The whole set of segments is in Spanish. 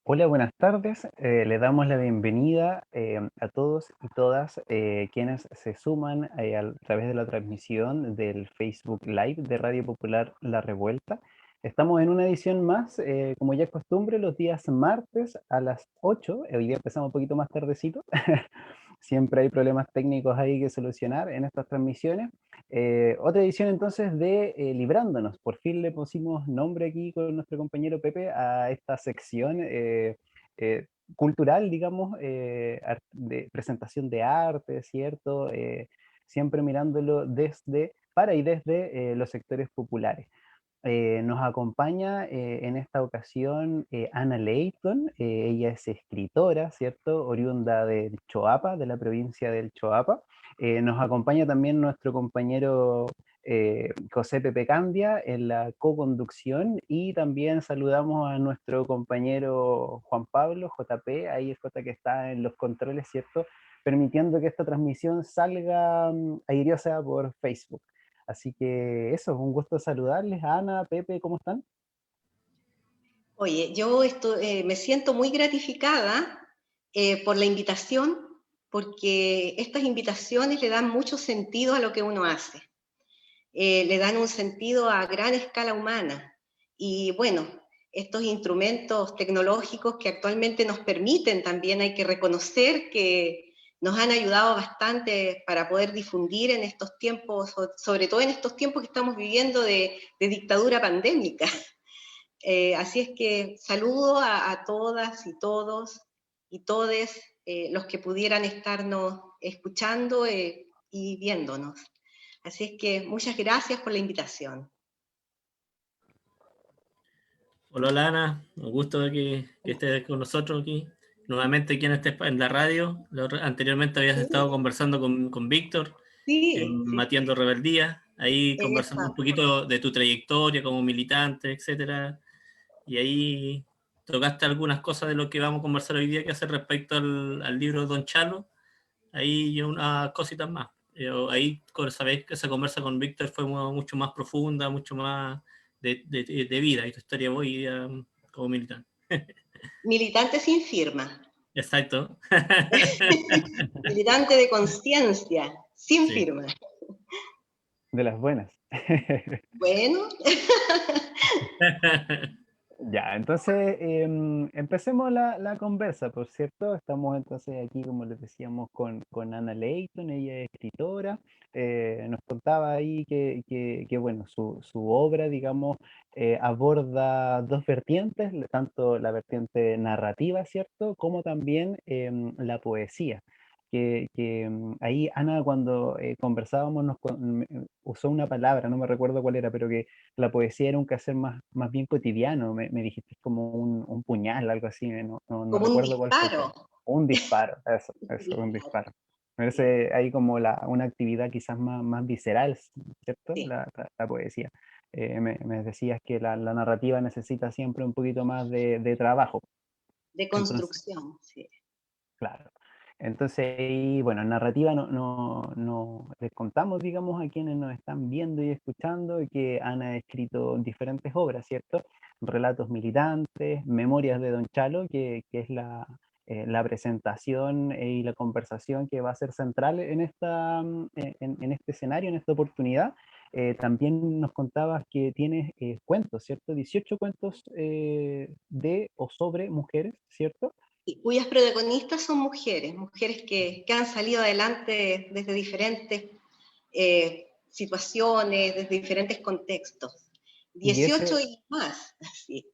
Hola, buenas tardes. Le damos la bienvenida a todos y todas quienes se suman a través de la transmisión del Facebook Live de Radio Popular La Revuelta. Estamos en una edición más, como ya es costumbre, los días martes a las 8. Hoy día empezamos un poquito más tardecito. Siempre hay problemas técnicos ahí que solucionar en estas transmisiones. Otra edición entonces de Librándonos. Por fin le pusimos nombre aquí con nuestro compañero Pepe a esta sección eh, cultural, digamos, de presentación de arte, ¿cierto? Siempre mirándolo para y desde los sectores populares. Nos acompaña en esta ocasión Ana Leighton. Ella es escritora, ¿cierto? Oriunda del Choapa, de la provincia del Choapa. Nos acompaña también nuestro compañero José Pepe Candia en la co-conducción, y también saludamos a nuestro compañero Juan Pablo, JP, ahí es J que está en los controles, ¿cierto? Permitiendo que esta transmisión salga airiosa por Facebook. Así que eso, es un gusto saludarles. Ana, Pepe, ¿cómo están? Oye, me siento muy gratificada por la invitación, porque estas invitaciones le dan mucho sentido a lo que uno hace, le dan un sentido a gran escala humana. Y bueno, estos instrumentos tecnológicos que actualmente nos permiten también, hay que reconocer que nos han ayudado bastante para poder difundir en estos tiempos, sobre todo en estos tiempos que estamos viviendo de dictadura pandémica. Así es que saludo a todas y todos y todes los que pudieran estarnos escuchando y viéndonos. Así es que muchas gracias por la invitación. Hola Lana, un gusto de que estés con nosotros aquí. Nuevamente aquí en la radio. Anteriormente habías estado conversando con Víctor en Sí, sí, Matiendo Rebeldía, ahí conversando un exacto. poquito de tu trayectoria como militante, etcétera. Y ahí tocaste algunas cosas de lo que vamos a conversar hoy día, que hace respecto al libro de Don Chalo. Ahí y unas cositas más. Ahí sabéis que esa conversa con Víctor fue mucho más profunda, mucho más de vida y tu historia hoy como militante. Militante sin firma, Exacto. militante de conciencia, sin Sí. firma. De las buenas. Bueno, Ya, entonces empecemos la conversa, por cierto. Estamos entonces aquí, como les decíamos, con Ana Leighton. Ella es escritora. Nos contaba ahí que, bueno, su obra, digamos, aborda dos vertientes, tanto la vertiente narrativa, ¿cierto?, como también la poesía. Ahí Ana, cuando conversábamos, usó una palabra, no me recuerdo cuál era, pero que la poesía era un quehacer más bien cotidiano. Me dijiste como un puñal, algo así, no como un recuerdo cuál fue el disparo. término. Un disparo, eso, un disparo. Me parece ahí como una actividad quizás más visceral, ¿cierto? Sí, La poesía. Me decías que la narrativa necesita siempre un poquito más de trabajo. de Entonces, construcción, sí. claro. Entonces, y bueno, en narrativa les contamos, digamos, a quienes nos están viendo y escuchando, que Ana ha escrito diferentes obras, ¿cierto? Relatos militantes, Memorias de Don Chalo, que es la presentación y la conversación que va a ser central en en este escenario, en esta oportunidad. También nos contabas que tienes cuentos, ¿cierto? 18 cuentos de o sobre mujeres, ¿cierto? Y cuyas protagonistas son mujeres, mujeres que han salido adelante desde diferentes situaciones, desde diferentes contextos. Y 18 y más, sí.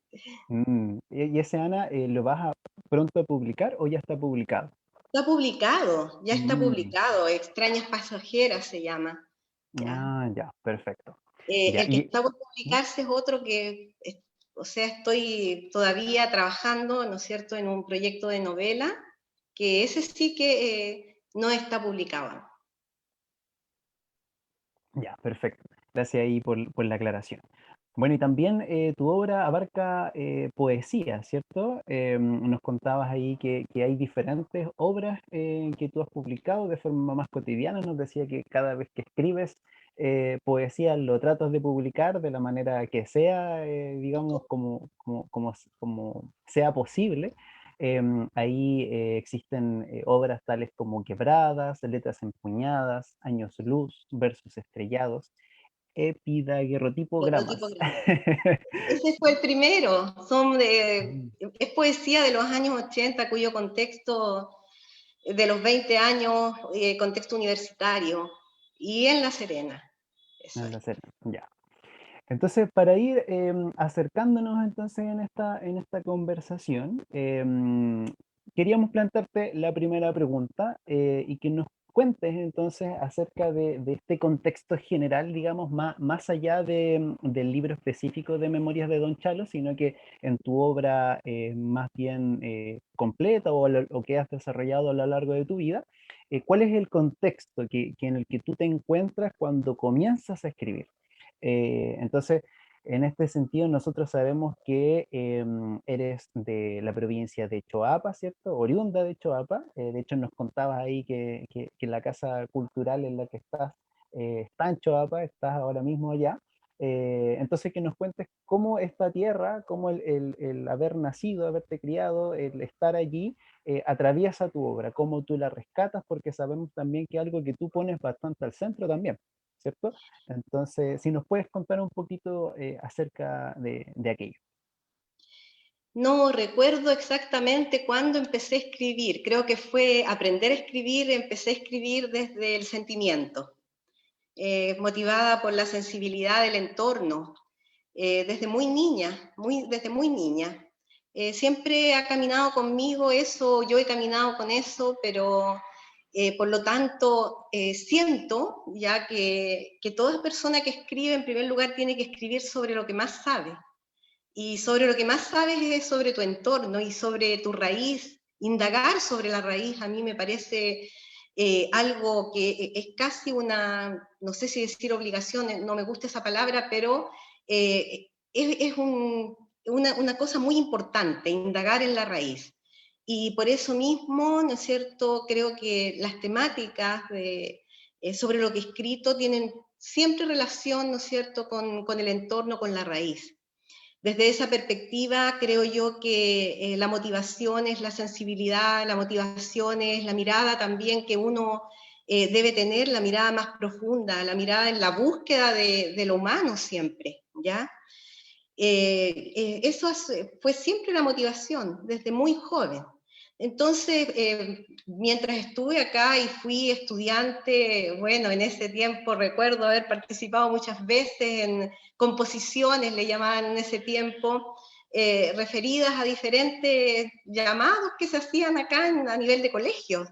y ese, Ana, ¿lo vas a pronto a publicar o ya está publicado? Está publicado, ya está Mm, publicado, Extrañas Pasajeras se llama. ¿Ya? ya, perfecto. Ya, El que está por publicarse es otro o sea, estoy todavía trabajando, ¿no es cierto?, en un proyecto de novela, que ese sí que no está publicado. ya, perfecto. Gracias ahí por la aclaración. Bueno, y también tu obra abarca poesía, ¿cierto? Nos contabas ahí que hay diferentes obras que tú has publicado de forma más cotidiana. Nos decía que cada vez que escribes poesía lo tratas de publicar de la manera que sea, digamos, como sea posible. Ahí existen obras tales como Quebradas, Letras empuñadas, Años luz, Versos estrellados, Prototipo epidaguerrotipogramas. grande. Ese fue el primero, Mm. es poesía de los años 80, cuyo contexto, de los 20 años, contexto universitario, y en La Serena, eso es. Ya. Entonces, para ir acercándonos entonces en esta conversación, queríamos plantearte la primera pregunta y que nos cuentes entonces acerca de este contexto general, digamos, más allá del libro específico de Memorias de Don Chalo, sino que en tu obra más bien completa o que has desarrollado a lo largo de tu vida, ¿cuál es el contexto en el que tú te encuentras cuando comienzas a escribir? Entonces, en este sentido, nosotros sabemos que eres de la provincia de Choapa, ¿cierto? Oriunda de Choapa. De hecho, nos contabas ahí que la casa cultural en la que estás está en Choapa, estás ahora mismo allá. Entonces, que nos cuentes cómo esta tierra, cómo el haber nacido, haberte criado, el estar allí, atraviesa tu obra, cómo tú la rescatas, porque sabemos también que algo que tú pones bastante al centro también, ¿cierto? Entonces, si nos puedes contar un poquito acerca de aquello. No recuerdo exactamente cuándo empecé a escribir, creo que fue aprender a escribir, empecé a escribir desde el sentimiento, motivada por la sensibilidad del entorno, desde muy niña, desde muy niña. Siempre ha caminado conmigo eso, yo he caminado con eso, pero por lo tanto siento ya que toda persona que escribe en primer lugar tiene que escribir sobre lo que más sabe. Y sobre lo que más sabes es sobre tu entorno y sobre tu raíz, indagar sobre la raíz. A mí me parece algo que es casi una, no sé si decir obligación, no me gusta esa palabra, pero es una cosa muy importante, indagar en la raíz. Y por eso mismo, ¿no es cierto?, creo que las temáticas sobre lo que he escrito tienen siempre relación, ¿no es cierto?, con el entorno, con la raíz. Desde esa perspectiva, creo yo que la motivación es la sensibilidad, la motivación es la mirada también que uno debe tener, la mirada más profunda, la mirada en la búsqueda de lo humano siempre, ¿ya? Fue siempre la motivación, desde muy joven. Entonces, mientras estuve acá y fui estudiante, bueno, en ese tiempo recuerdo haber participado muchas veces en composiciones, le llamaban en ese tiempo, referidas a diferentes llamados que se hacían acá a nivel de colegios.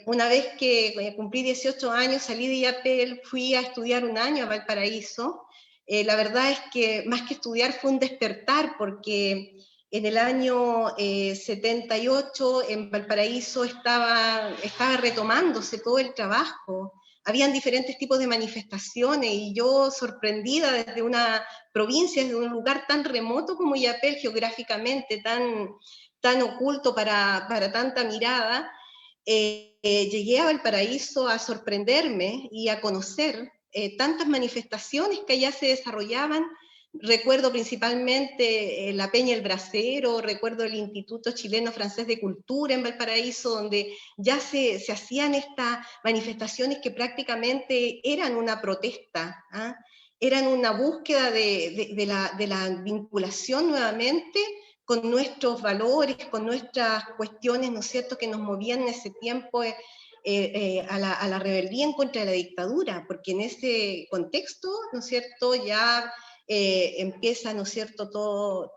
Una vez que cumplí 18 años, salí de IAPEL, fui a estudiar un año a Valparaíso. La verdad es que más que estudiar fue un despertar, porque en el año 78 en Valparaíso estaba retomándose todo el trabajo. Habían diferentes tipos de manifestaciones y yo sorprendida desde una provincia, desde un lugar tan remoto como IAPEL, geográficamente tan oculto para tanta mirada, llegué a Valparaíso a sorprenderme y a conocer tantas manifestaciones que allá se desarrollaban. Recuerdo principalmente la Peña El Bracero, recuerdo el Instituto Chileno Francés de Cultura en Valparaíso, donde ya se hacían estas manifestaciones que prácticamente eran una protesta, ¿ah? Eran una búsqueda de la vinculación nuevamente con nuestros valores, con nuestras cuestiones, ¿no es cierto?, que nos movían en ese tiempo a la rebeldía en contra de la dictadura, porque en ese contexto, ¿no es cierto?, ya empieza, ¿no es cierto?, todo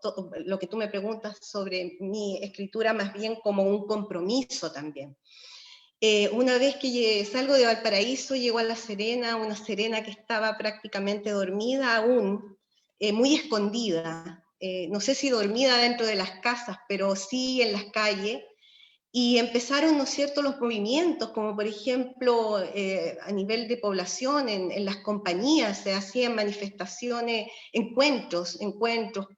lo que tú me preguntas sobre mi escritura, más bien como un compromiso también. Una vez que salgo de Valparaíso, llego a La Serena, una Serena que estaba prácticamente dormida aún, muy escondida, no sé si dormida dentro de las casas, pero sí en las calles, Y empezaron, ¿no es cierto?, los movimientos, como por ejemplo, a nivel de población, en las compañías se hacían manifestaciones, encuentros,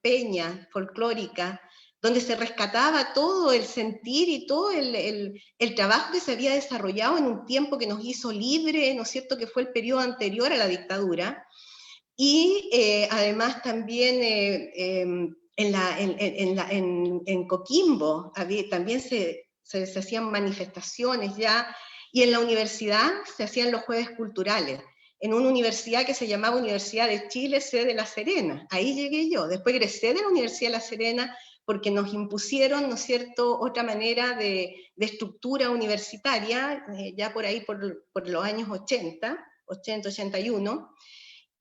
peñas folclóricas, donde se rescataba todo el sentir y todo el trabajo que se había desarrollado en un tiempo que nos hizo libre, ¿no es cierto?, que fue el periodo anterior a la dictadura. Y además también en Coquimbo también se hacían manifestaciones ya, y en la universidad se hacían los jueves culturales, en una universidad que se llamaba Universidad de Chile, sede de La Serena. Ahí llegué yo, después egresé de la Universidad de La Serena porque nos impusieron, ¿no es cierto?, otra manera de estructura universitaria, ya por ahí por los años 80, 81,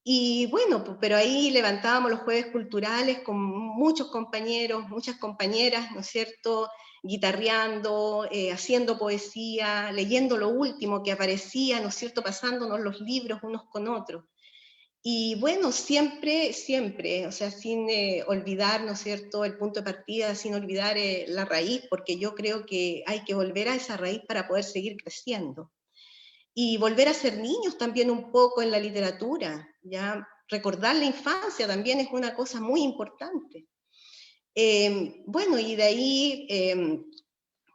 y bueno, pero ahí levantábamos los jueves culturales con muchos compañeros, muchas compañeras, ¿no es cierto?, guitarreando, haciendo poesía, leyendo lo último que aparecía, ¿no es cierto?, pasándonos los libros unos con otros. Y bueno, siempre, siempre, o sea, sin olvidar, ¿no es cierto?, el punto de partida, sin olvidar la raíz, porque yo creo que hay que volver a esa raíz para poder seguir creciendo. Y volver a ser niños también un poco en la literatura, ya recordar la infancia también es una cosa muy importante. Bueno, y de ahí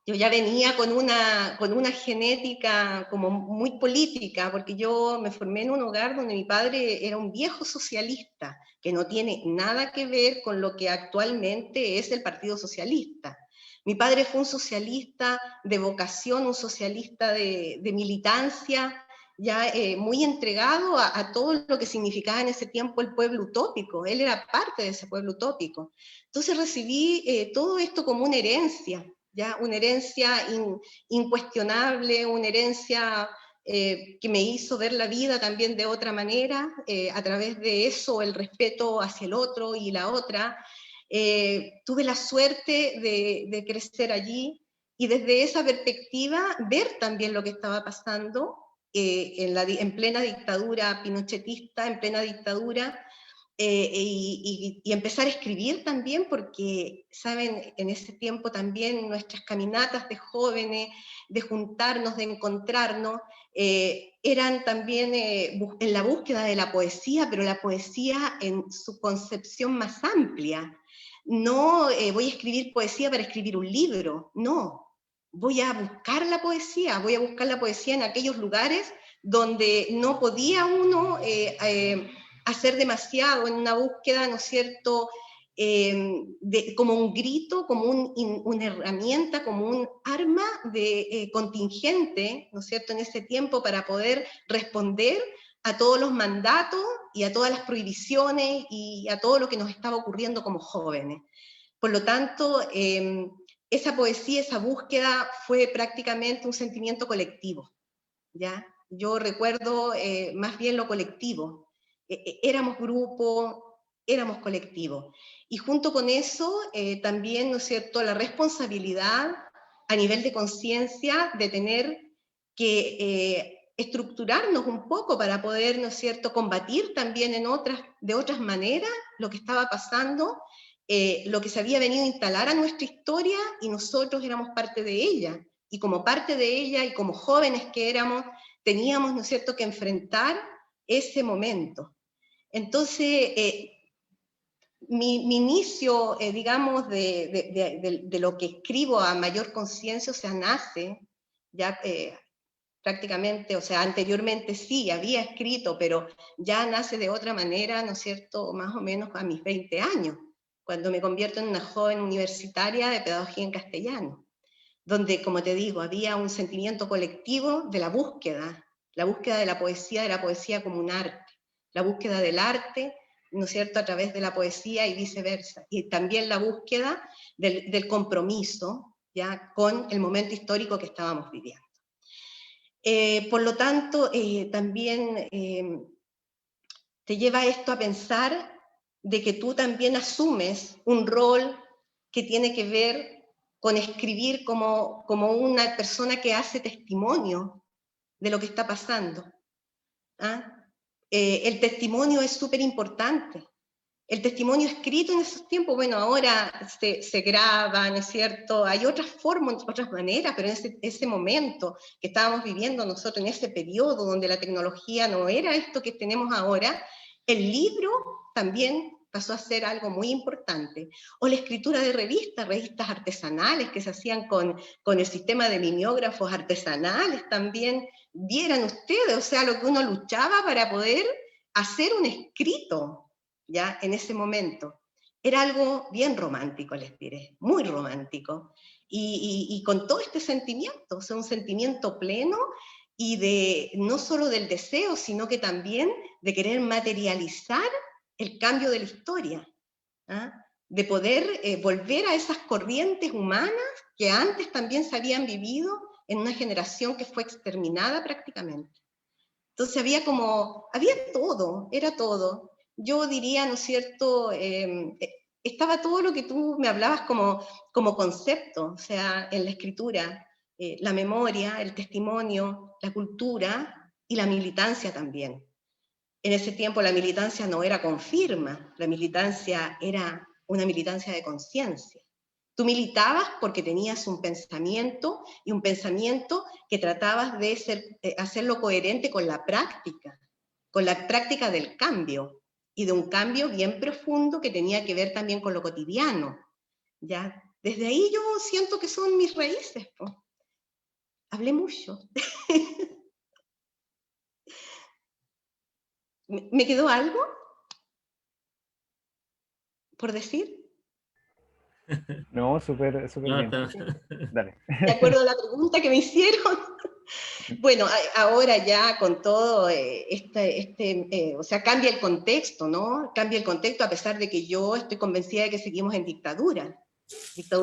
yo ya venía con una genética como muy política, porque yo me formé en un hogar donde mi padre era un viejo socialista, que no tiene nada que ver con lo que actualmente es el Partido Socialista. Mi padre fue un socialista de vocación, un socialista de militancia, ya muy entregado a todo lo que significaba en ese tiempo el pueblo utópico. Él era parte de ese pueblo utópico. Entonces recibí todo esto como una herencia, ¿ya? Una herencia incuestionable, una herencia que me hizo ver la vida también de otra manera, a través de eso, el respeto hacia el otro y la otra. Tuve la suerte de crecer allí y desde esa perspectiva ver también lo que estaba pasando en plena dictadura pinochetista, en plena dictadura, y empezar a escribir también, porque, saben, en ese tiempo también nuestras caminatas de jóvenes, de juntarnos, de encontrarnos, eran también en la búsqueda de la poesía, pero la poesía en su concepción más amplia. No voy a escribir poesía para escribir un libro, no. Voy a buscar la poesía en aquellos lugares donde no podía uno hacer demasiado, en una búsqueda, ¿no es cierto?, como un grito, como una herramienta, como un arma de contingente, ¿no es cierto?, en ese tiempo para poder responder a todos los mandatos y a todas las prohibiciones y a todo lo que nos estaba ocurriendo como jóvenes. Por lo tanto, esa poesía, esa búsqueda fue prácticamente un sentimiento colectivo, ¿ya? Yo recuerdo más bien lo colectivo. Éramos grupo, éramos colectivo. Y junto con eso, también, ¿no es cierto?, la responsabilidad a nivel de conciencia de tener que estructurarnos un poco para poder, ¿no es cierto?, combatir también de otras maneras lo que estaba pasando, lo que se había venido a instalar a nuestra historia y nosotros éramos parte de ella. Y como parte de ella y como jóvenes que éramos, teníamos, ¿no es cierto?, que enfrentar ese momento. Entonces, mi inicio, digamos, de lo que escribo a mayor conciencia, o sea, nace ya prácticamente, o sea, anteriormente sí, había escrito, pero ya nace de otra manera, ¿no es cierto?, más o menos a mis 20 años, cuando me convierto en una joven universitaria de pedagogía en castellano, donde, como te digo, había un sentimiento colectivo de la búsqueda de la poesía como un arte, la búsqueda del arte, ¿no es cierto?, a través de la poesía y viceversa, y también la búsqueda del compromiso, ya, con el momento histórico que estábamos viviendo. Por lo tanto, también te lleva esto a pensar de que tú también asumes un rol que tiene que ver con escribir como una persona que hace testimonio de lo que está pasando. ¿Ah? El testimonio es súper importante, El testimonio escrito en esos tiempos, bueno, ahora se graba, ¿no es cierto? Hay otras formas, otras maneras, pero en ese momento que estábamos viviendo nosotros, en ese periodo donde la tecnología no era esto que tenemos ahora, el libro también pasó a ser algo muy importante. O la escritura de revistas artesanales que se hacían con el sistema de mimeógrafos artesanales también. Vieran ustedes, o sea, lo que uno luchaba para poder hacer un escrito, ¿ya? En ese momento. Era algo bien romántico, les diré, muy romántico. Y con todo este sentimiento, o sea, un sentimiento pleno y de no solo del deseo, sino que también de querer materializar el cambio de la historia, ¿ah? De poder volver a esas corrientes humanas que antes también se habían vivido en una generación que fue exterminada prácticamente. Entonces había todo, era todo. Yo diría, ¿no es cierto?, estaba todo lo que tú me hablabas como concepto, o sea, en la escritura, la memoria, el testimonio, la cultura y la militancia también. En ese tiempo la militancia no era con firma, la militancia era una militancia de conciencia. Tú militabas porque tenías un pensamiento, y un pensamiento que tratabas de hacerlo coherente con la práctica del cambio, y de un cambio bien profundo que tenía que ver también con lo cotidiano, ¿ya? Desde ahí yo siento que son mis raíces, pues. Hablé mucho. ¿Me quedó algo por decir? No, súper No, bien. Dale. De acuerdo a la pregunta que me hicieron. Bueno, ahora ya con todo o sea, cambia el contexto, ¿no? Cambia el contexto a pesar de que yo estoy convencida de que seguimos en dictadura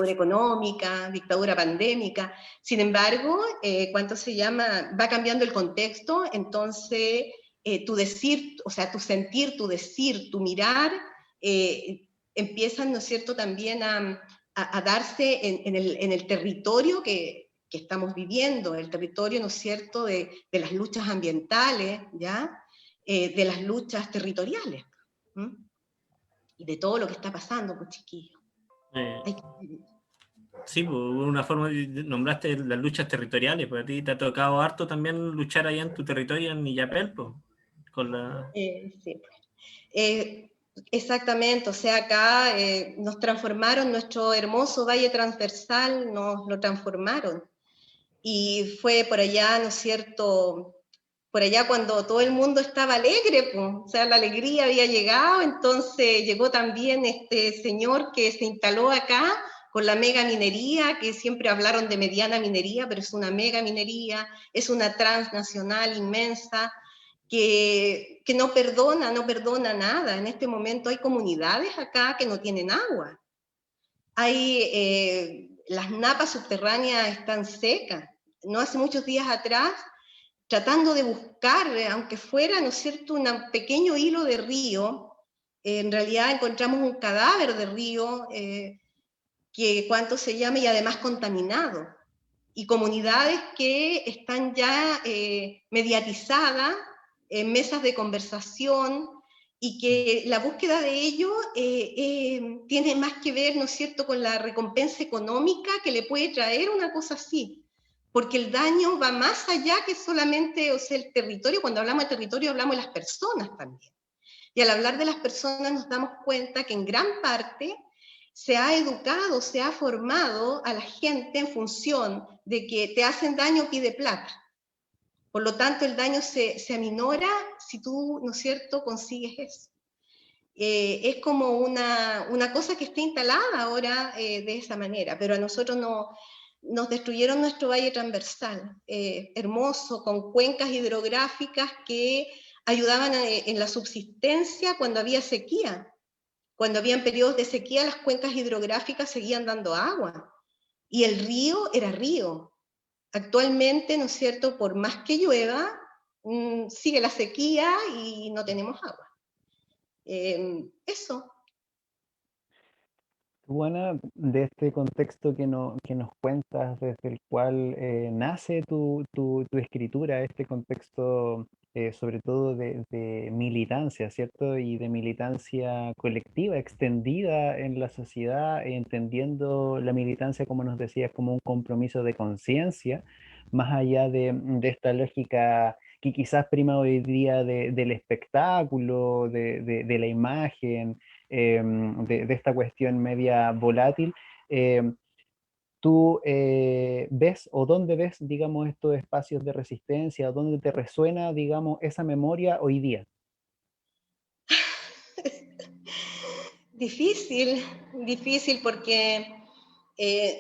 económica, dictadura pandémica. Sin embargo, ¿cuánto se llama? Va cambiando el contexto, entonces tu decir, o sea, tu sentir, tu decir, tu mirar, empiezan, ¿no es cierto?, también a darse en el territorio que estamos viviendo, el territorio, ¿no es cierto?, de las luchas ambientales, ¿ya? De las luchas territoriales, ¿m? Y de todo lo que está pasando, pues, chiquillos. Sí, pues, una forma, nombraste las luchas territoriales, pues a ti te ha tocado harto también luchar allá en tu territorio, en Illapel, pues, con la... Sí, exactamente, o sea, acá nos transformaron, nuestro hermoso valle transversal nos lo transformaron. Y fue por allá, ¿no es cierto?, por allá cuando todo el mundo estaba alegre, pues, o sea, la alegría había llegado, entonces llegó también este señor que se instaló acá con la mega minería, que siempre hablaron de mediana minería, pero es una mega minería, es una transnacional inmensa, que no perdona nada. En este momento hay comunidades acá que no tienen agua. Las napas subterráneas están secas. No hace muchos días atrás, tratando de buscar, aunque fuera, ¿no es cierto?, un pequeño hilo de río, en realidad encontramos un cadáver de río, que cuánto se llama, y además contaminado. Y comunidades que están ya mediatizadas en mesas de conversación, y que la búsqueda de ello tiene más que ver, ¿no es cierto?, con la recompensa económica que le puede traer una cosa así, porque el daño va más allá que solamente, o sea, el territorio. Cuando hablamos de territorio hablamos de las personas también, y al hablar de las personas nos damos cuenta que en gran parte se ha educado, se ha formado a la gente en función de que te hacen daño, pide plata. Por lo tanto, el daño se aminora si tú, ¿no es cierto?, consigues eso. Es como una cosa que está instalada ahora de esa manera, pero a nosotros nos destruyeron nuestro valle transversal, hermoso, con cuencas hidrográficas que ayudaban en la subsistencia cuando había sequía. Cuando habían periodos de sequía, las cuencas hidrográficas seguían dando agua, y el río era río. Actualmente, ¿no es cierto?, por más que llueva, sigue la sequía y no tenemos agua. Eso. Juana, de este contexto que nos cuentas, desde el cual nace tu escritura, este contexto sobre todo de militancia, ¿cierto? Y de militancia colectiva, extendida en la sociedad, entendiendo la militancia, como nos decías, como un compromiso de conciencia, más allá de esta lógica que quizás prima hoy día del espectáculo, de la imagen, de esta cuestión media volátil. em, ¿Tú ves o dónde ves, digamos, estos espacios de resistencia, o dónde te resuena, digamos, esa memoria hoy día? Difícil, difícil porque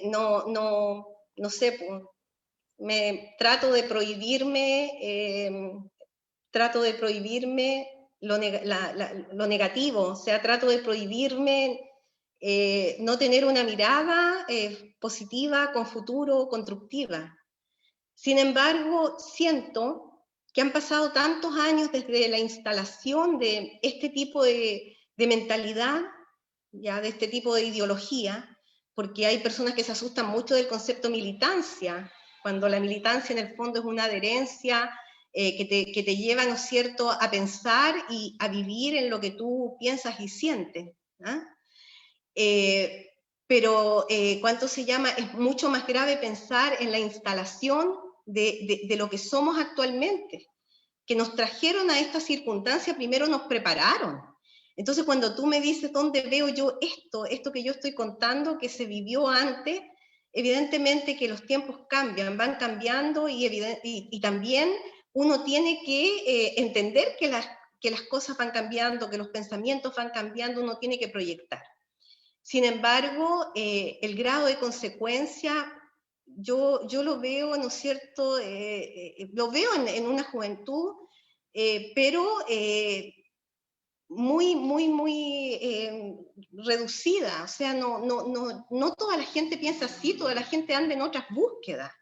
no sé, me trato de prohibirme lo negativo, o sea, trato de prohibirme no tener una mirada positiva, con futuro, constructiva. Sin embargo, siento que han pasado tantos años desde la instalación de este tipo de mentalidad, ya de este tipo de ideología, porque hay personas que se asustan mucho del concepto militancia, cuando la militancia en el fondo es una adherencia que te lleva, ¿no es cierto?, a pensar y a vivir en lo que tú piensas y sientes. ¿Ah? Pero, ¿cuánto se llama? Es mucho más grave pensar en la instalación de lo que somos actualmente, que nos trajeron a esta circunstancia, primero nos prepararon. Entonces, cuando tú me dices dónde veo yo esto que yo estoy contando, que se vivió antes, evidentemente que los tiempos cambian, van cambiando y también uno tiene que entender que las cosas van cambiando, que los pensamientos van cambiando, uno tiene que proyectar. Sin embargo, el grado de consecuencia, yo lo veo, ¿no es cierto? Lo veo en una juventud, pero muy reducida. O sea, no toda la gente piensa así, toda la gente anda en otras búsquedas.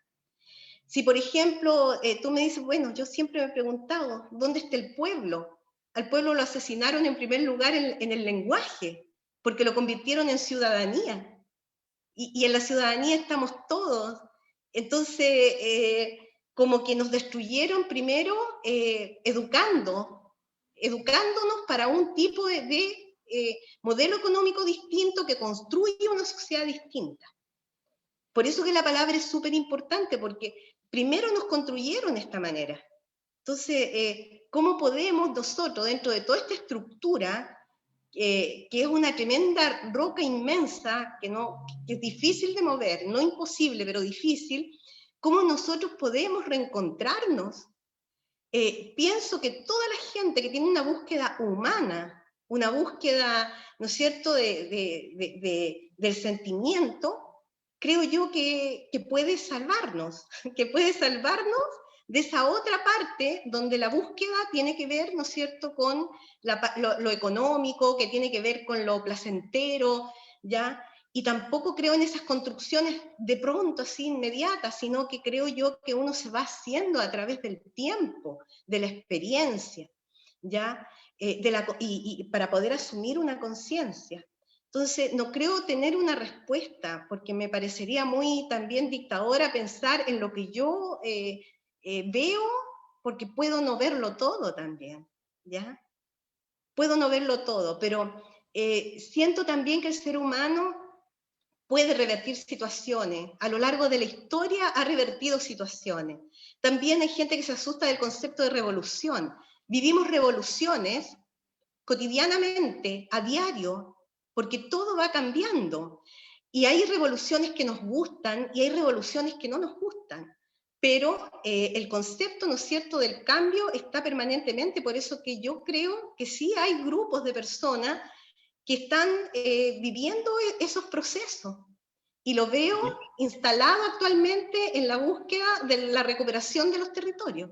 Si, por ejemplo, tú me dices, bueno, yo siempre me he preguntado, ¿dónde está el pueblo? Al pueblo lo asesinaron en primer lugar en el lenguaje, porque lo convirtieron en ciudadanía. Y en la ciudadanía estamos todos. Entonces, como que nos destruyeron primero educándonos para un tipo de modelo económico distinto que construye una sociedad distinta. Por eso que la palabra es súper importante, porque primero nos construyeron de esta manera. Entonces, ¿cómo podemos nosotros, dentro de toda esta estructura, que es una tremenda roca inmensa, que es difícil de mover, no imposible, pero difícil, cómo nosotros podemos reencontrarnos? Pienso que toda la gente que tiene una búsqueda humana, una búsqueda, ¿no es cierto?, del sentimiento, creo yo que puede salvarnos, que puede salvarnos de esa otra parte donde la búsqueda tiene que ver, ¿no es cierto?, con lo económico, que tiene que ver con lo placentero, ¿ya? Y tampoco creo en esas construcciones de pronto, así inmediatas, sino que creo yo que uno se va haciendo a través del tiempo, de la experiencia, ¿ya? Y para poder asumir una conciencia. Entonces, no creo tener una respuesta, porque me parecería muy también dictadora pensar en lo que yo veo, porque puedo no verlo todo también, ¿ya? Puedo no verlo todo, pero siento también que el ser humano puede revertir situaciones. A lo largo de la historia ha revertido situaciones. También hay gente que se asusta del concepto de revolución. Vivimos revoluciones cotidianamente, a diario, porque todo va cambiando. Y hay revoluciones que nos gustan y hay revoluciones que no nos gustan. Pero el concepto, ¿no es cierto?, del cambio está permanentemente, por eso que yo creo que sí hay grupos de personas que están viviendo esos procesos. Y lo veo instalado actualmente en la búsqueda de la recuperación de los territorios.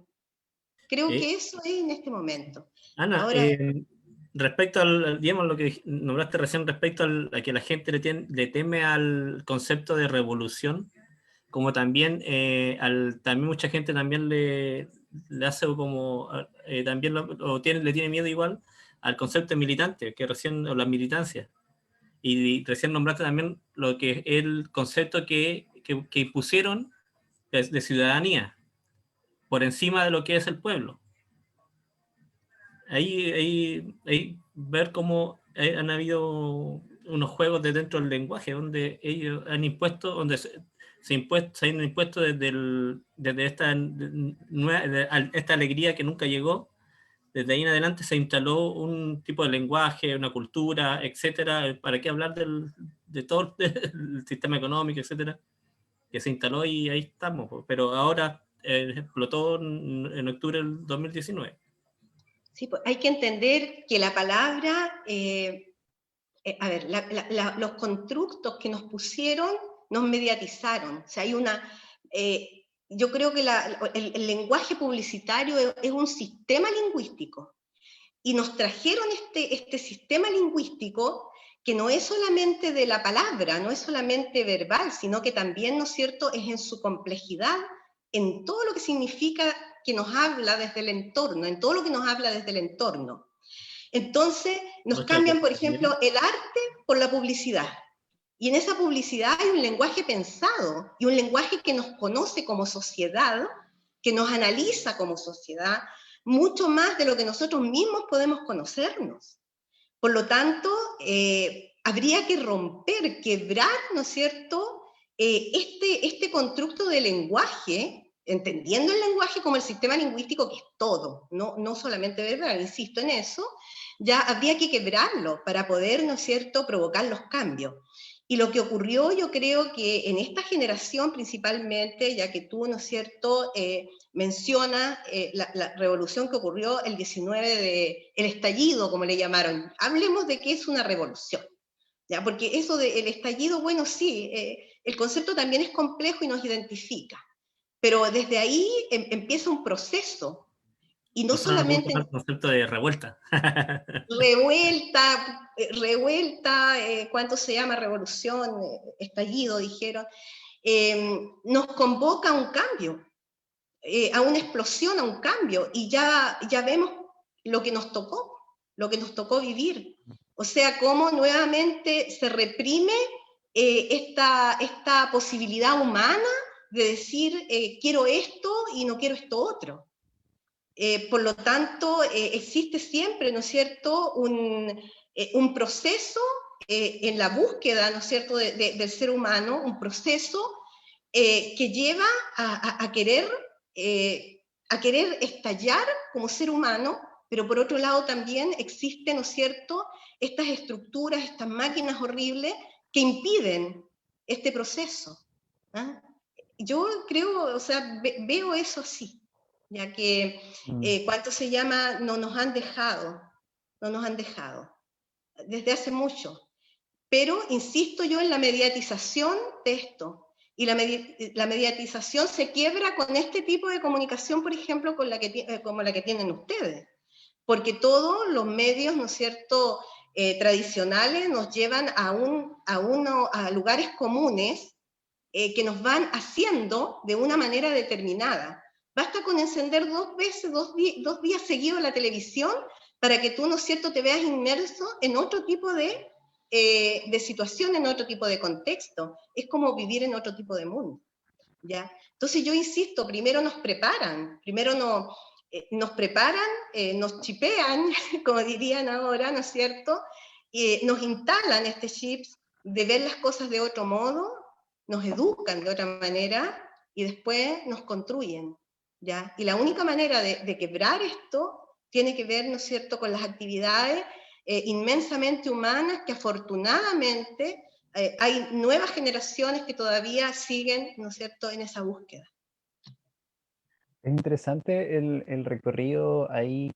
Creo que eso es en este momento. Ana, Ahora, respecto al, digamos, lo que nombraste recién respecto a que la gente le teme al concepto de revolución, como también, también mucha gente también le hace como, también le tiene miedo igual al concepto de militante, que recién, o la militancia. Y recién nombraste también lo que es el concepto que impusieron de ciudadanía, por encima de lo que es el pueblo. Ahí ver cómo han habido unos juegos de dentro del lenguaje, donde ellos han impuesto, donde se han impuesto desde esta alegría que nunca llegó. Desde ahí en adelante se instaló un tipo de lenguaje, una cultura, etcétera. ¿Para qué hablar de todo el sistema económico, etcétera? Que se instaló y ahí estamos. Pero ahora explotó en octubre del 2019. Sí, pues hay que entender que la palabra, a ver, los constructos que nos pusieron nos mediatizaron. O sea, hay una... yo creo que el lenguaje publicitario es un sistema lingüístico. Y nos trajeron este sistema lingüístico que no es solamente de la palabra, no es solamente verbal, sino que también, ¿no es cierto?, es en su complejidad, en todo lo que significa que nos habla desde el entorno, en todo lo que nos habla desde el entorno. Entonces, nos cambian, por ejemplo, el arte por la publicidad. Y en esa publicidad hay un lenguaje pensado y un lenguaje que nos conoce como sociedad, que nos analiza como sociedad, mucho más de lo que nosotros mismos podemos conocernos. Por lo tanto, habría que romper, quebrar, ¿no es cierto?, este constructo de lenguaje, entendiendo el lenguaje como el sistema lingüístico que es todo, no solamente verbal, insisto en eso, ya habría que quebrarlo para poder, ¿no es cierto?, provocar los cambios. Y lo que ocurrió, yo creo que en esta generación principalmente, ya que tú, ¿no es cierto?, menciona la revolución que ocurrió el 19 el estallido, como le llamaron. Hablemos de qué es una revolución, ¿ya? Porque eso del estallido, bueno, sí, el concepto también es complejo y nos identifica, pero desde ahí empieza un proceso, y no Nosotros nos solamente gusta el concepto de revuelta. revuelta, ¿cuánto se llama? Revolución, estallido, dijeron, nos convoca a un cambio, a una explosión, a un cambio, y ya vemos lo que nos tocó vivir. O sea, cómo nuevamente se reprime esta posibilidad humana de decir, quiero esto y no quiero esto otro. Por lo tanto, existe siempre, ¿no es cierto?, un proceso en la búsqueda, ¿no es cierto?, del ser humano, un proceso que lleva a querer estallar como ser humano, pero por otro lado también existen, ¿no es cierto?, estas estructuras, estas máquinas horribles que impiden este proceso. ¿Ah? Yo creo, o sea, veo eso así, ya que, ¿cuánto se llama? No nos han dejado desde hace mucho. Pero insisto yo en la mediatización de esto. Y la mediatización se quiebra con este tipo de comunicación, por ejemplo, como la que tienen ustedes. Porque todos los medios, ¿no es cierto?, tradicionales nos llevan a lugares comunes que nos van haciendo de una manera determinada. Basta con encender dos días seguidos la televisión para que tú, ¿no es cierto?, te veas inmerso en otro tipo de situación, en otro tipo de contexto. Es como vivir en otro tipo de mundo, ¿ya? Entonces yo insisto, primero nos preparan, nos chipean, como dirían ahora, ¿no es cierto? Nos instalan este chip de ver las cosas de otro modo, nos educan de otra manera y después nos construyen, ¿ya? Y la única manera de quebrar esto tiene que ver, ¿no es cierto?, con las actividades inmensamente humanas que afortunadamente hay nuevas generaciones que todavía siguen, ¿no es cierto?, en esa búsqueda. Es interesante el recorrido ahí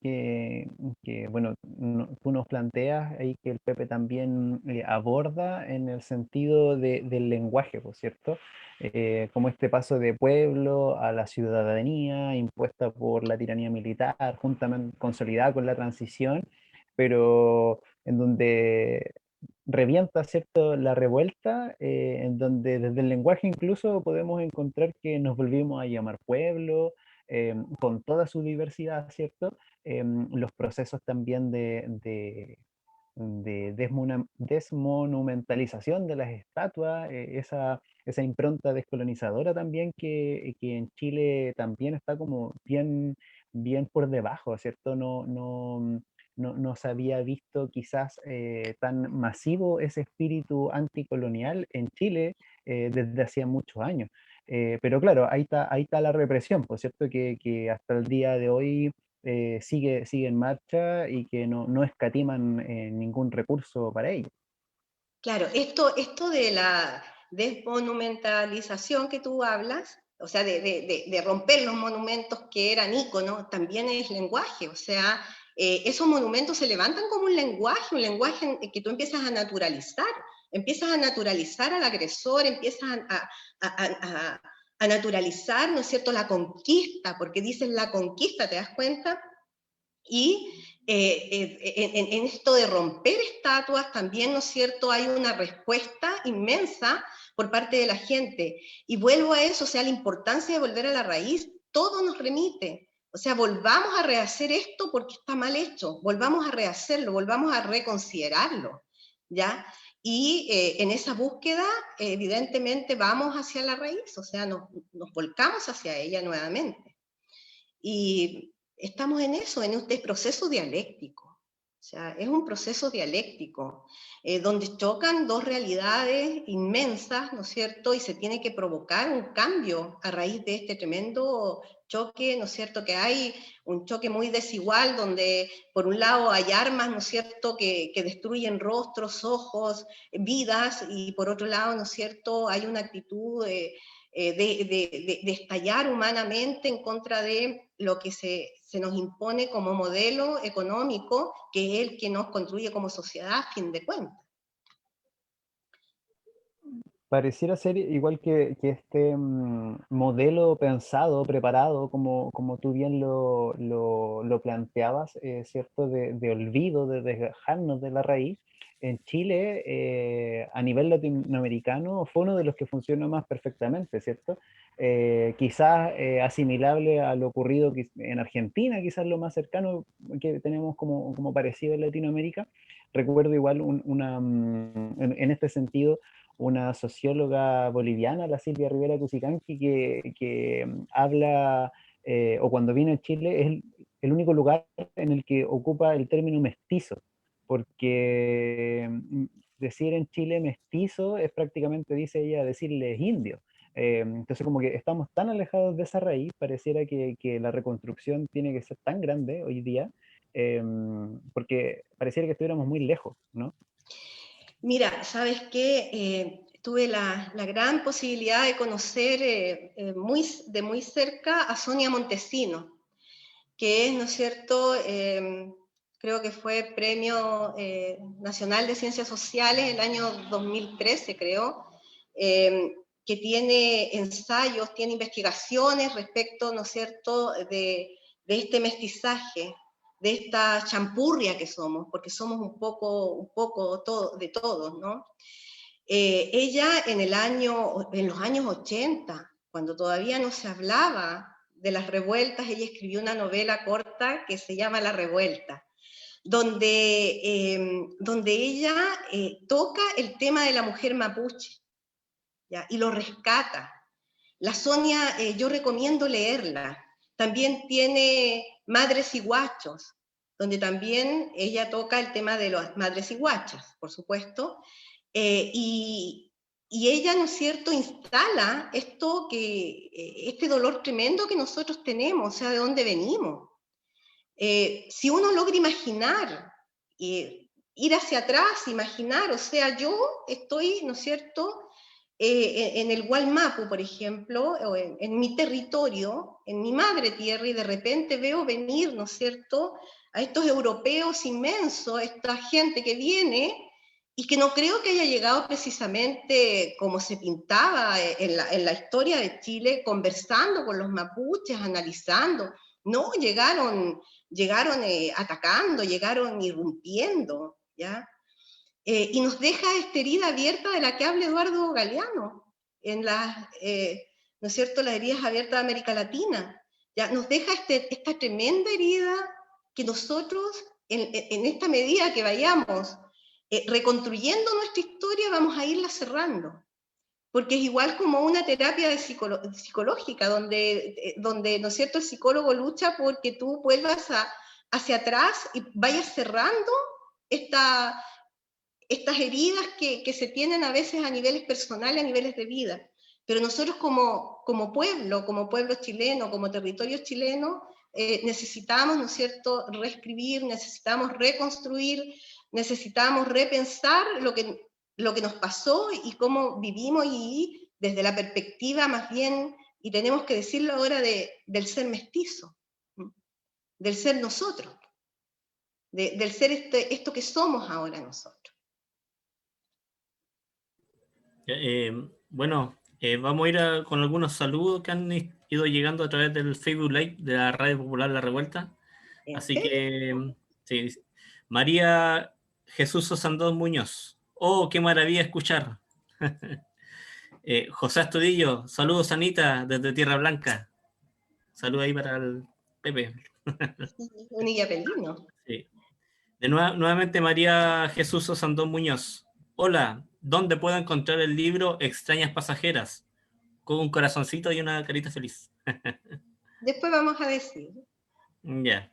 bueno, tú nos planteas ahí que el Pepe también aborda en el sentido del lenguaje, ¿por cierto? Como este paso de pueblo a la ciudadanía impuesta por la tiranía militar, juntamente consolidada con la transición, pero en donde revienta, ¿cierto?, la revuelta, en donde desde el lenguaje incluso podemos encontrar que nos volvimos a llamar pueblo, con toda su diversidad, ¿cierto? Los procesos también desmonumentalización de las estatuas, esa impronta descolonizadora también que en Chile también está como bien por debajo, ¿cierto? No se había visto quizás tan masivo ese espíritu anticolonial en Chile desde hacía muchos años. Pero claro, ahí está la represión, por cierto, que hasta el día de hoy sigue en marcha y que no escatiman ningún recurso para ello. Claro, esto de la desmonumentalización que tú hablas, o sea, de romper los monumentos que eran íconos, también es lenguaje, o sea, esos monumentos se levantan como un lenguaje que tú empiezas a naturalizar al agresor, empiezas a naturalizar, ¿no es cierto?, la conquista, porque dicen la conquista, ¿te das cuenta? Y en esto de romper estatuas también, ¿no es cierto?, hay una respuesta inmensa por parte de la gente. Y vuelvo a eso, o sea, la importancia de volver a la raíz, todo nos remite. O sea, volvamos a rehacer esto porque está mal hecho, volvamos a rehacerlo, volvamos a reconsiderarlo, ¿ya? Y en esa búsqueda, evidentemente, vamos hacia la raíz, o sea, nos volcamos hacia ella nuevamente. Y estamos en eso, en este proceso dialéctico. O sea, es un proceso dialéctico, donde chocan dos realidades inmensas, ¿no es cierto? Y se tiene que provocar un cambio a raíz de este tremendo choque, ¿no es cierto? Que hay un choque muy desigual, donde por un lado hay armas, ¿no es cierto?, que destruyen rostros, ojos, vidas, y por otro lado, ¿no es cierto?, hay una actitud de estallar humanamente en contra de lo que se nos impone como modelo económico, que es el que nos construye como sociedad, a fin de cuentas. Pareciera ser igual que este modelo pensado, preparado, como tú bien lo planteabas, ¿cierto? De olvido, de desgajarnos de la raíz. En Chile, a nivel latinoamericano, fue uno de los que funcionó más perfectamente, ¿cierto? Quizás asimilable a lo ocurrido en Argentina, quizás lo más cercano que tenemos como parecido en Latinoamérica. Recuerdo igual en este sentido una socióloga boliviana, la Silvia Rivera Cusicanqui, que habla, o cuando viene a Chile, es el único lugar en el que ocupa el término mestizo, porque decir en Chile mestizo es prácticamente, dice ella, decirles indio. Entonces como que estamos tan alejados de esa raíz, pareciera que la reconstrucción tiene que ser tan grande hoy día, porque pareciera que estuviéramos muy lejos, ¿no? Mira, ¿sabes qué? Tuve la gran posibilidad de conocer de muy cerca a Sonia Montesino, que es, ¿no es cierto?, creo que fue Premio Nacional de Ciencias Sociales el año 2013, creo, que tiene ensayos, tiene investigaciones respecto, ¿no es cierto?, de este mestizaje, de esta champurria que somos, porque somos un poco de todos, ¿no? Ella en los años 80, cuando todavía no se hablaba de las revueltas, ella escribió una novela corta que se llama La Revuelta, donde ella toca el tema de la mujer mapuche, ¿ya?, y lo rescata. La Sonia, yo recomiendo leerla. También tiene Madres y Guachos, donde también ella toca el tema de las madres y guachas, por supuesto, y ella, ¿no es cierto?, instala este dolor tremendo que nosotros tenemos, o sea, de dónde venimos. Si uno logra imaginar, ir hacia atrás, imaginar, o sea, yo estoy, ¿no es cierto?, en el Gualmapu, por ejemplo, o en mi territorio, en mi madre tierra, y de repente veo venir, ¿no es cierto?, a estos europeos inmensos, esta gente que viene, y que no creo que haya llegado precisamente como se pintaba en la historia de Chile, conversando con los mapuches, analizando. No, llegaron atacando, llegaron irrumpiendo, ¿ya? Y nos deja esta herida abierta de la que habla Eduardo Galeano, ¿no es cierto?, las heridas abiertas de América Latina. ¿Ya? Nos deja esta tremenda herida que nosotros, en esta medida que vayamos reconstruyendo nuestra historia vamos a irla cerrando. Porque es igual como una terapia psicológica, donde, ¿no es cierto?, el psicólogo lucha porque tú vuelvas hacia atrás y vayas cerrando estas heridas que se tienen a veces a niveles personales, a niveles de vida. Pero nosotros como pueblo chileno, como territorio chileno, necesitamos, ¿no es cierto?, reescribir, necesitamos reconstruir, necesitamos repensar lo que nos pasó y cómo vivimos, y desde la perspectiva más bien, y tenemos que decirlo ahora, del ser mestizo, del ser nosotros, del ser esto que somos ahora nosotros. Bueno, vamos a ir con algunos saludos que han ido llegando a través del Facebook Live de la Radio Popular La Revuelta. Así que, sí, María Jesús Osandón Muñoz. Oh, qué maravilla escuchar. José Astudillo, saludos Anita desde Tierra Blanca. Saludos ahí para el Pepe. Un illapelino. Sí. Nuevamente María Jesús Osandón Muñoz. Hola, ¿dónde puedo encontrar el libro Extrañas Pasajeras? Con un corazoncito y una carita feliz. Después vamos a decir. Ya.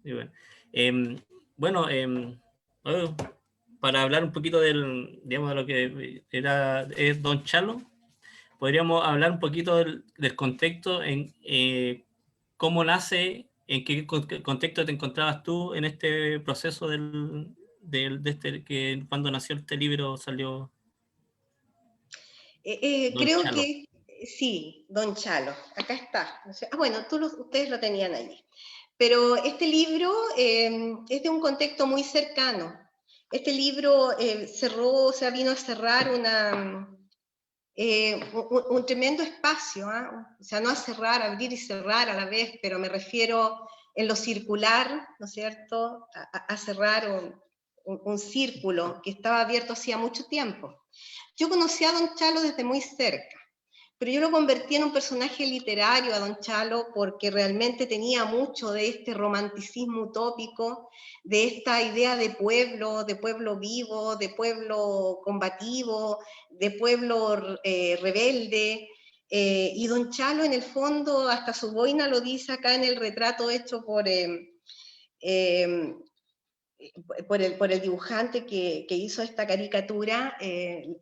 Yeah. Bueno, para hablar un poquito digamos, de lo que es Don Chalo, podríamos hablar un poquito del contexto, en cómo nace, en qué contexto te encontrabas tú en este proceso que cuando nació este libro salió. Creo Chalo. que sí, Don Chalo, acá está. Bueno, ustedes lo tenían allí. Pero este libro es de un contexto muy cercano. Este libro vino a cerrar un tremendo espacio, o sea, no a cerrar, abrir y cerrar a la vez, pero me refiero en lo circular, ¿no es cierto?, a cerrar un círculo que estaba abierto hacía mucho tiempo. Yo conocí a Don Chalo desde muy cerca, pero yo lo convertí en un personaje literario a Don Chalo porque realmente tenía mucho de este romanticismo utópico, de esta idea de pueblo vivo, de pueblo combativo, de pueblo rebelde. Y Don Chalo, en el fondo, hasta su boina lo dice acá en el retrato hecho por el dibujante que hizo esta caricatura.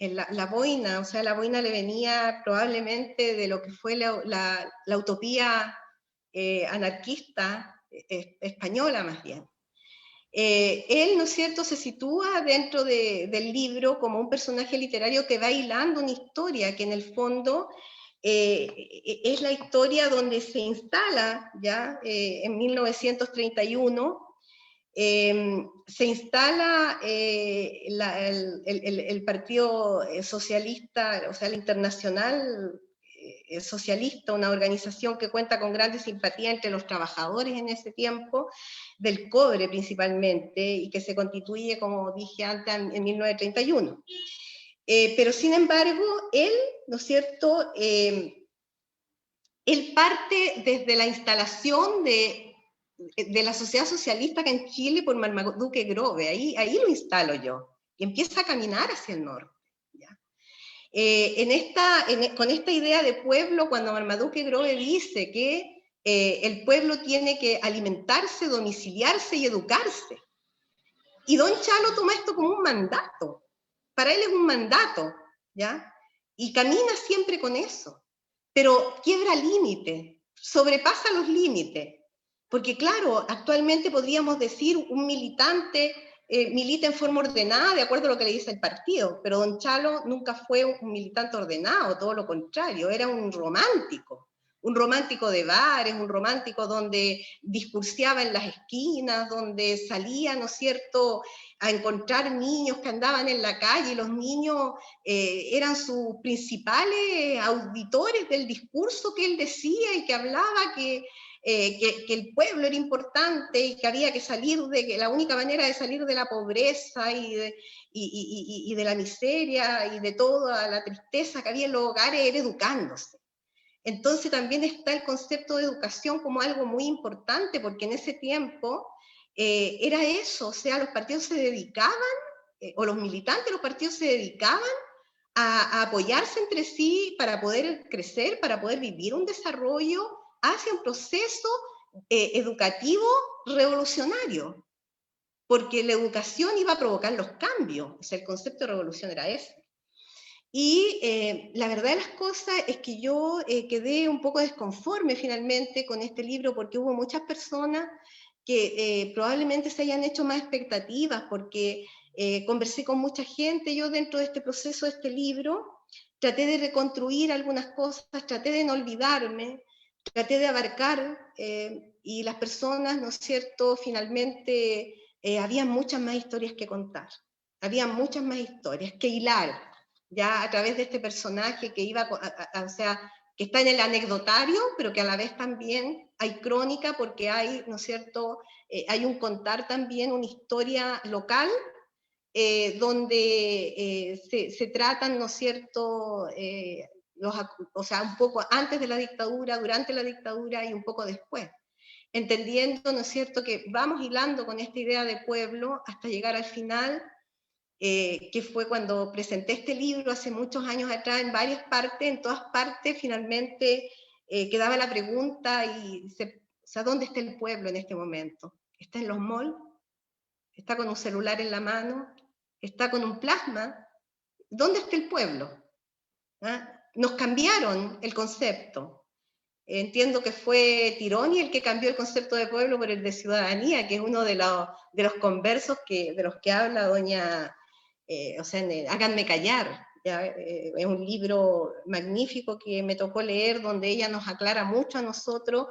La boina, o sea, la boina le venía probablemente de lo que fue la utopía anarquista española, más bien. Él, ¿no es cierto?, se sitúa dentro del libro como un personaje literario que va hilando una historia que en el fondo es la historia donde se instala ya en 1931. Se instala el Partido Socialista, o sea, el Internacional Socialista, una organización que cuenta con grande simpatía entre los trabajadores en ese tiempo, del cobre principalmente, y que se constituye, como dije antes, en 1931. Pero sin embargo, él, ¿no es cierto?, él parte desde la instalación de la sociedad socialista que en Chile por Marmaduke Grove, ahí lo instalo yo, y empieza a caminar hacia el norte. ¿Ya? Con esta idea de pueblo, cuando Marmaduke Grove dice que el pueblo tiene que alimentarse, domiciliarse y educarse, y Don Chalo toma esto como un mandato, para él es un mandato, ¿ya? Y camina siempre con eso, pero quiebra límites, sobrepasa los límites. Porque claro, actualmente podríamos decir un militante milita en forma ordenada de acuerdo a lo que le dice el partido, pero Don Chalo nunca fue un militante ordenado, todo lo contrario, era un romántico de bares, un romántico donde discursiaba en las esquinas, donde salía, ¿no es cierto?, a encontrar niños que andaban en la calle, y los niños eran sus principales auditores del discurso que él decía y que hablaba, que el pueblo era importante y que había que salir que la única manera de salir de la pobreza y de la miseria y de toda la tristeza que había en los hogares era educándose. Entonces también está el concepto de educación como algo muy importante, porque en ese tiempo era eso, o sea, los partidos se dedicaban o los militantes de los partidos se dedicaban a apoyarse entre sí para poder crecer, para poder vivir un desarrollo hacia un proceso educativo revolucionario, porque la educación iba a provocar los cambios, o sea, el concepto de revolución era ese. Y la verdad de las cosas es que yo quedé un poco desconforme finalmente con este libro, porque hubo muchas personas que probablemente se hayan hecho más expectativas, porque conversé con mucha gente, yo dentro de este proceso de este libro, traté de reconstruir algunas cosas, traté de no olvidarme, traté de abarcar, y las personas, ¿no es cierto?, finalmente había muchas más historias que contar, había muchas más historias que hilar, ya a través de este personaje que iba, o sea, que está en el anecdotario, pero que a la vez también hay crónica, porque hay, ¿no es cierto?, hay un contar también una historia local, donde se tratan, ¿no es cierto?, o sea, un poco antes de la dictadura, durante la dictadura y un poco después, entendiendo, ¿no es cierto?, que vamos hilando con esta idea de pueblo hasta llegar al final, que fue cuando presenté este libro hace muchos años atrás en varias partes, en todas partes finalmente quedaba la pregunta, o sea, ¿dónde está el pueblo en este momento? ¿Está en los malls? ¿Está con un celular en la mano? ¿Está con un plasma? ¿Dónde está el pueblo? ¿Ah? Nos cambiaron el concepto. Entiendo que fue Tironi el que cambió el concepto de pueblo por el de ciudadanía, que es uno de los conversos de los que habla doña, o sea, Háganme callar. ¿Ya? Es un libro magnífico que me tocó leer, donde ella nos aclara mucho a nosotros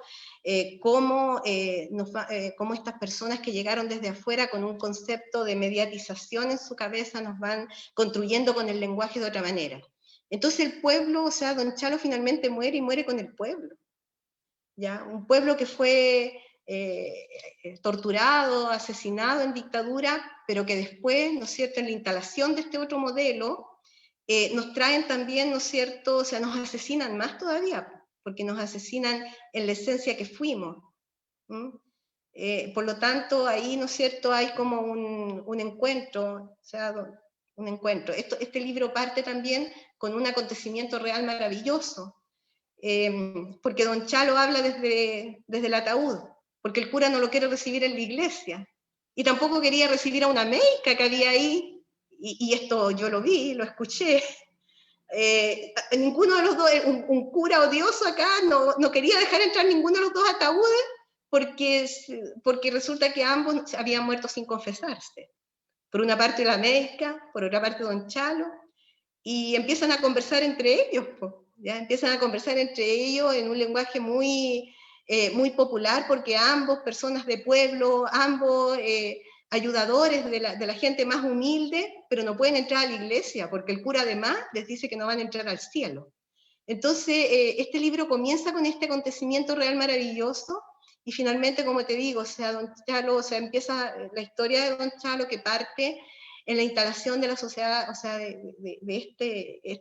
cómo estas personas que llegaron desde afuera con un concepto de mediatización en su cabeza nos van construyendo con el lenguaje de otra manera. Entonces el pueblo, o sea, don Chalo finalmente muere y muere con el pueblo. ¿Ya? Un pueblo que fue torturado, asesinado en dictadura, pero que después, ¿no es cierto?, en la instalación de este otro modelo, nos traen también, ¿no es cierto?, o sea, nos asesinan más todavía, porque nos asesinan en la esencia que fuimos. Por lo tanto, ahí, ¿no es cierto?, hay como un encuentro, o sea, un encuentro. Este libro parte también con un acontecimiento real maravilloso, porque don Chalo habla desde el ataúd, porque el cura no lo quiere recibir en la iglesia, y tampoco quería recibir a una médica que había ahí, y esto yo lo vi, lo escuché. Ninguno de los dos, un cura odioso acá, no quería dejar entrar ninguno de los dos ataúdes, porque resulta que ambos habían muerto sin confesarse. Por una parte la médica, por otra parte don Chalo, y empiezan a conversar entre ellos, ¿ya? Empiezan a conversar entre ellos en un lenguaje muy popular, porque ambos personas de pueblo, ambos ayudadores de la gente más humilde, pero no pueden entrar a la iglesia, porque el cura además les dice que no van a entrar al cielo. Entonces, este libro comienza con este acontecimiento real maravilloso, y finalmente, como te digo, o sea, don Chalo, o sea, empieza la historia de don Chalo, que parte en la instalación de la sociedad, o sea,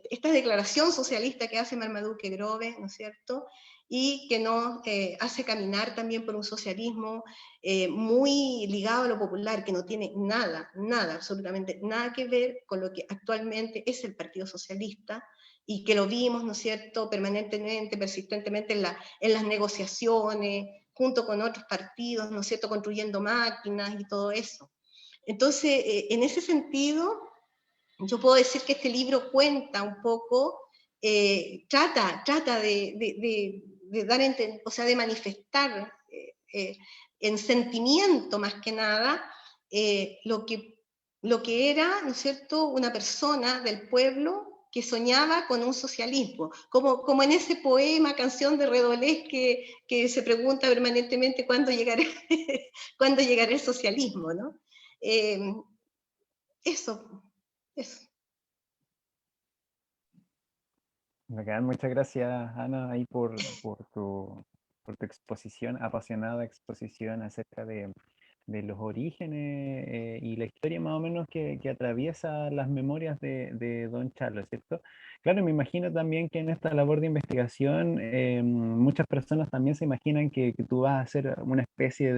esta declaración socialista que hace Marmaduke Grove, ¿no es cierto?, y que nos hace caminar también por un socialismo muy ligado a lo popular, que no tiene nada, absolutamente nada que ver con lo que actualmente es el Partido Socialista, y que lo vimos, ¿no es cierto?, permanentemente, persistentemente en las negociaciones, junto con otros partidos, ¿no es cierto?, construyendo máquinas y todo eso. Entonces, en ese sentido, yo puedo decir que este libro cuenta un poco, trata de dar, o sea, de manifestar en sentimiento más que nada lo que era, ¿no es cierto?, una persona del pueblo que soñaba con un socialismo, como en ese poema, canción de Redolés, que se pregunta permanentemente cuándo llegará el socialismo, ¿no? Eso. Bacán, muchas gracias, Ana, ahí por tu exposición, apasionada exposición acerca de los orígenes y la historia más o menos que atraviesa las memorias de Don Chalo, ¿cierto? Claro, me imagino también que en esta labor de investigación muchas personas también se imaginan que tú vas a hacer una especie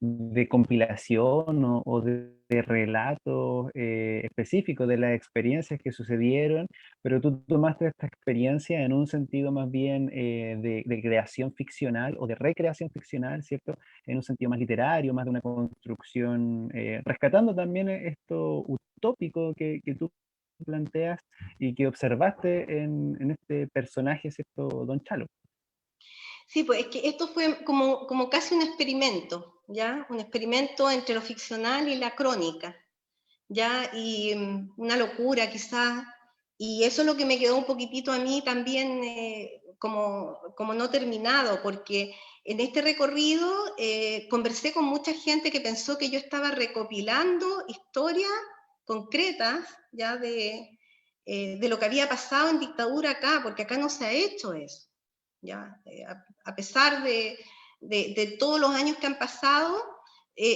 de compilación o de relatos específicos de las experiencias que sucedieron, pero tú tomaste esta experiencia en un sentido más bien de creación ficcional o de recreación ficcional, ¿cierto? En un sentido más literario, más de una construcción, rescatando también esto utópico que tú planteas y que observaste en este personaje, ¿cierto? Don Chalo. Sí, pues es que esto fue como casi un experimento, ¿ya? Un experimento entre lo ficcional y la crónica, ¿ya? Y una locura quizás, y eso es lo que me quedó un poquitito a mí también como no terminado, porque en este recorrido conversé con mucha gente que pensó que yo estaba recopilando historias concretas, ¿ya? De lo que había pasado en dictadura acá, porque acá no se ha hecho eso, ¿ya? A pesar de todos los años que han pasado,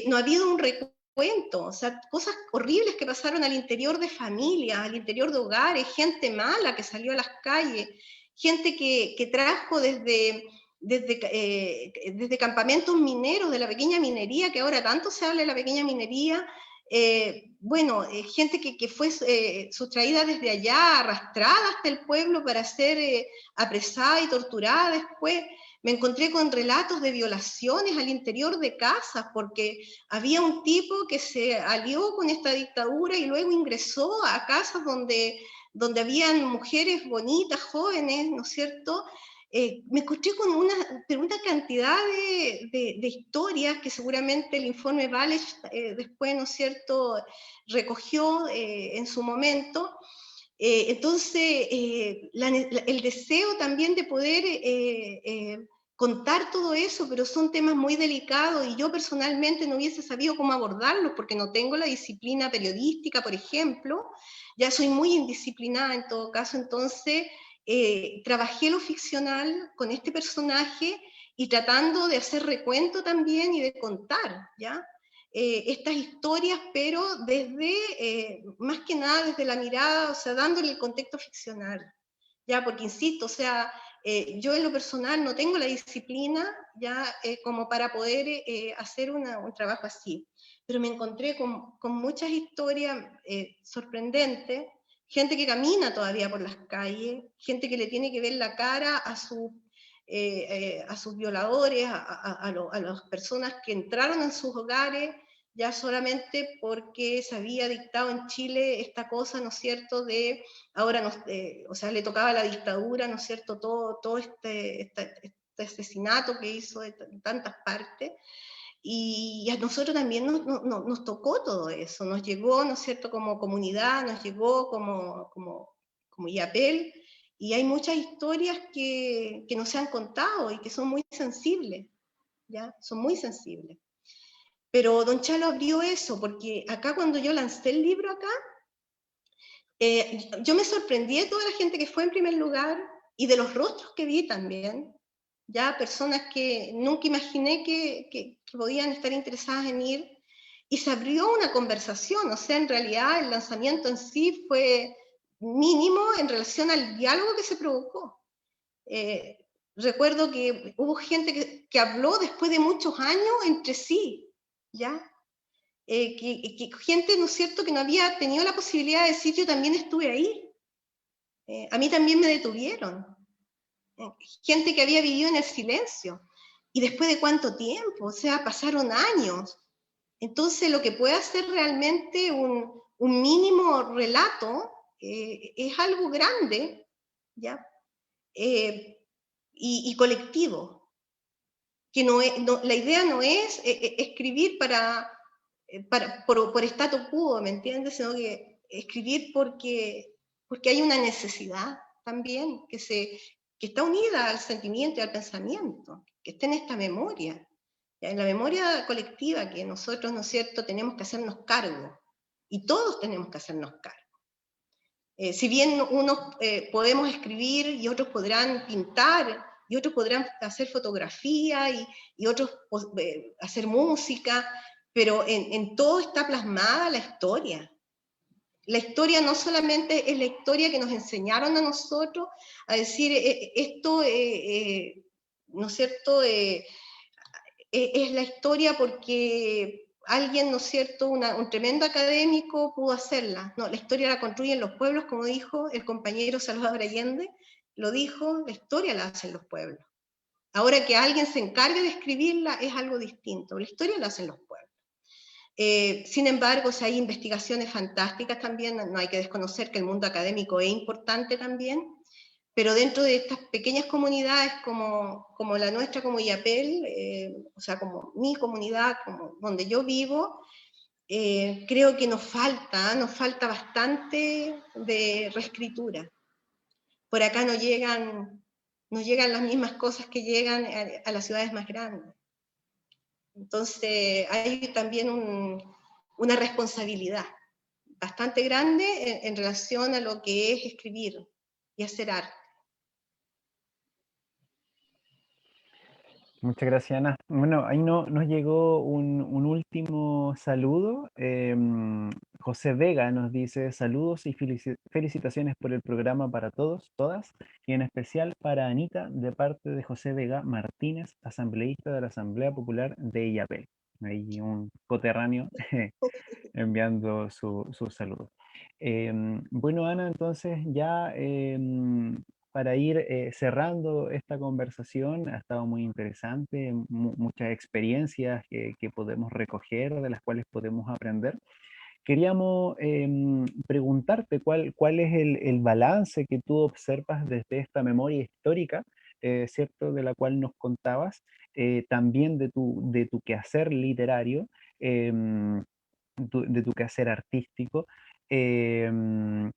no ha habido un recuento, o sea, cosas horribles que pasaron al interior de familias, al interior de hogares, gente mala que salió a las calles, gente que trajo desde campamentos mineros, de la pequeña minería, que ahora tanto se habla de la pequeña minería, gente que fue sustraída desde allá, arrastrada hasta el pueblo para ser apresada y torturada después. Me encontré con relatos de violaciones al interior de casas, porque había un tipo que se alió con esta dictadura y luego ingresó a casas donde habían mujeres bonitas, jóvenes, ¿no es cierto? Me encontré con una cantidad de historias que seguramente el informe Walech después, ¿no es cierto?, recogió en su momento. Entonces, el deseo también de poder contar todo eso, pero son temas muy delicados y yo personalmente no hubiese sabido cómo abordarlos porque no tengo la disciplina periodística, por ejemplo, ya soy muy indisciplinada en todo caso, entonces trabajé lo ficcional con este personaje y tratando de hacer recuento también y de contar, ¿ya? Estas historias, pero desde, más que nada desde la mirada, o sea, dándole el contexto ficcional, ya, porque insisto, o sea, yo en lo personal no tengo la disciplina ya como para poder hacer un trabajo así, pero me encontré con muchas historias sorprendentes, gente que camina todavía por las calles, gente que le tiene que ver la cara a sus violadores, a las personas que entraron en sus hogares, ya solamente porque se había dictado en Chile esta cosa, ¿no es cierto?, de ahora, o sea, le tocaba a la dictadura, ¿no es cierto?, todo este asesinato que hizo de tantas partes, y a nosotros también nos tocó todo eso, nos llegó, ¿no es cierto?, como comunidad, nos llegó como IAPEL, y hay muchas historias que no se han contado y que son muy sensibles, ¿ya? Son muy sensibles. Pero Don Chalo abrió eso, porque acá cuando yo lancé el libro acá, yo me sorprendí de toda la gente que fue en primer lugar y de los rostros que vi también, ya personas que nunca imaginé que podían estar interesadas en ir, y se abrió una conversación, o sea, en realidad el lanzamiento en sí fue mínimo en relación al diálogo que se provocó. Recuerdo que hubo gente que habló después de muchos años entre sí, ¿ya? Gente, ¿no es cierto?, que no había tenido la posibilidad de decir yo también estuve ahí, a mí también me detuvieron, gente que había vivido en el silencio, y después de cuánto tiempo, o sea, pasaron años. Entonces lo que puede hacer realmente un mínimo relato es algo grande, ¿ya? Y colectivo, que la idea no es escribir por statu quo, ¿me entiendes? Sino que escribir porque hay una necesidad también que está unida al sentimiento y al pensamiento, que está en esta memoria, ¿ya? En la memoria colectiva que nosotros, ¿no es cierto?, tenemos que hacernos cargo, y todos tenemos que hacernos cargo. Si bien unos podemos escribir y otros podrán pintar, y otros podrán hacer fotografía y otros hacer música, pero en todo está plasmada la historia. La historia no solamente es la historia que nos enseñaron a nosotros a decir esto, ¿no es cierto?, es la historia porque alguien, ¿no es cierto?, un tremendo académico pudo hacerla. No, la historia la construyen los pueblos, como dijo el compañero Salvador Allende, lo dijo, la historia la hacen los pueblos. Ahora que alguien se encargue de escribirla es algo distinto, la historia la hacen los pueblos. Sin embargo, si hay investigaciones fantásticas también, no hay que desconocer que el mundo académico es importante también, pero dentro de estas pequeñas comunidades como la nuestra, como Illapel, o sea, como mi comunidad, como donde yo vivo, creo que nos falta bastante de reescritura. Por acá no llegan las mismas cosas que llegan a las ciudades más grandes. Entonces hay también una responsabilidad bastante grande en relación a lo que es escribir y hacer arte. Muchas gracias, Ana. Bueno, ahí nos llegó un último saludo. José Vega nos dice saludos y felicitaciones por el programa para todos, todas, y en especial para Anita, de parte de José Vega Martínez, asambleísta de la Asamblea Popular de Illapel. Ahí un coterráneo enviando su saludo. Bueno, Ana, entonces ya para ir cerrando esta conversación, ha estado muy interesante, muchas experiencias que podemos recoger, de las cuales podemos aprender. Queríamos preguntarte cuál es el balance que tú observas desde esta memoria histórica, ¿cierto? De la cual nos contabas, también de tu quehacer literario, de tu quehacer artístico. em,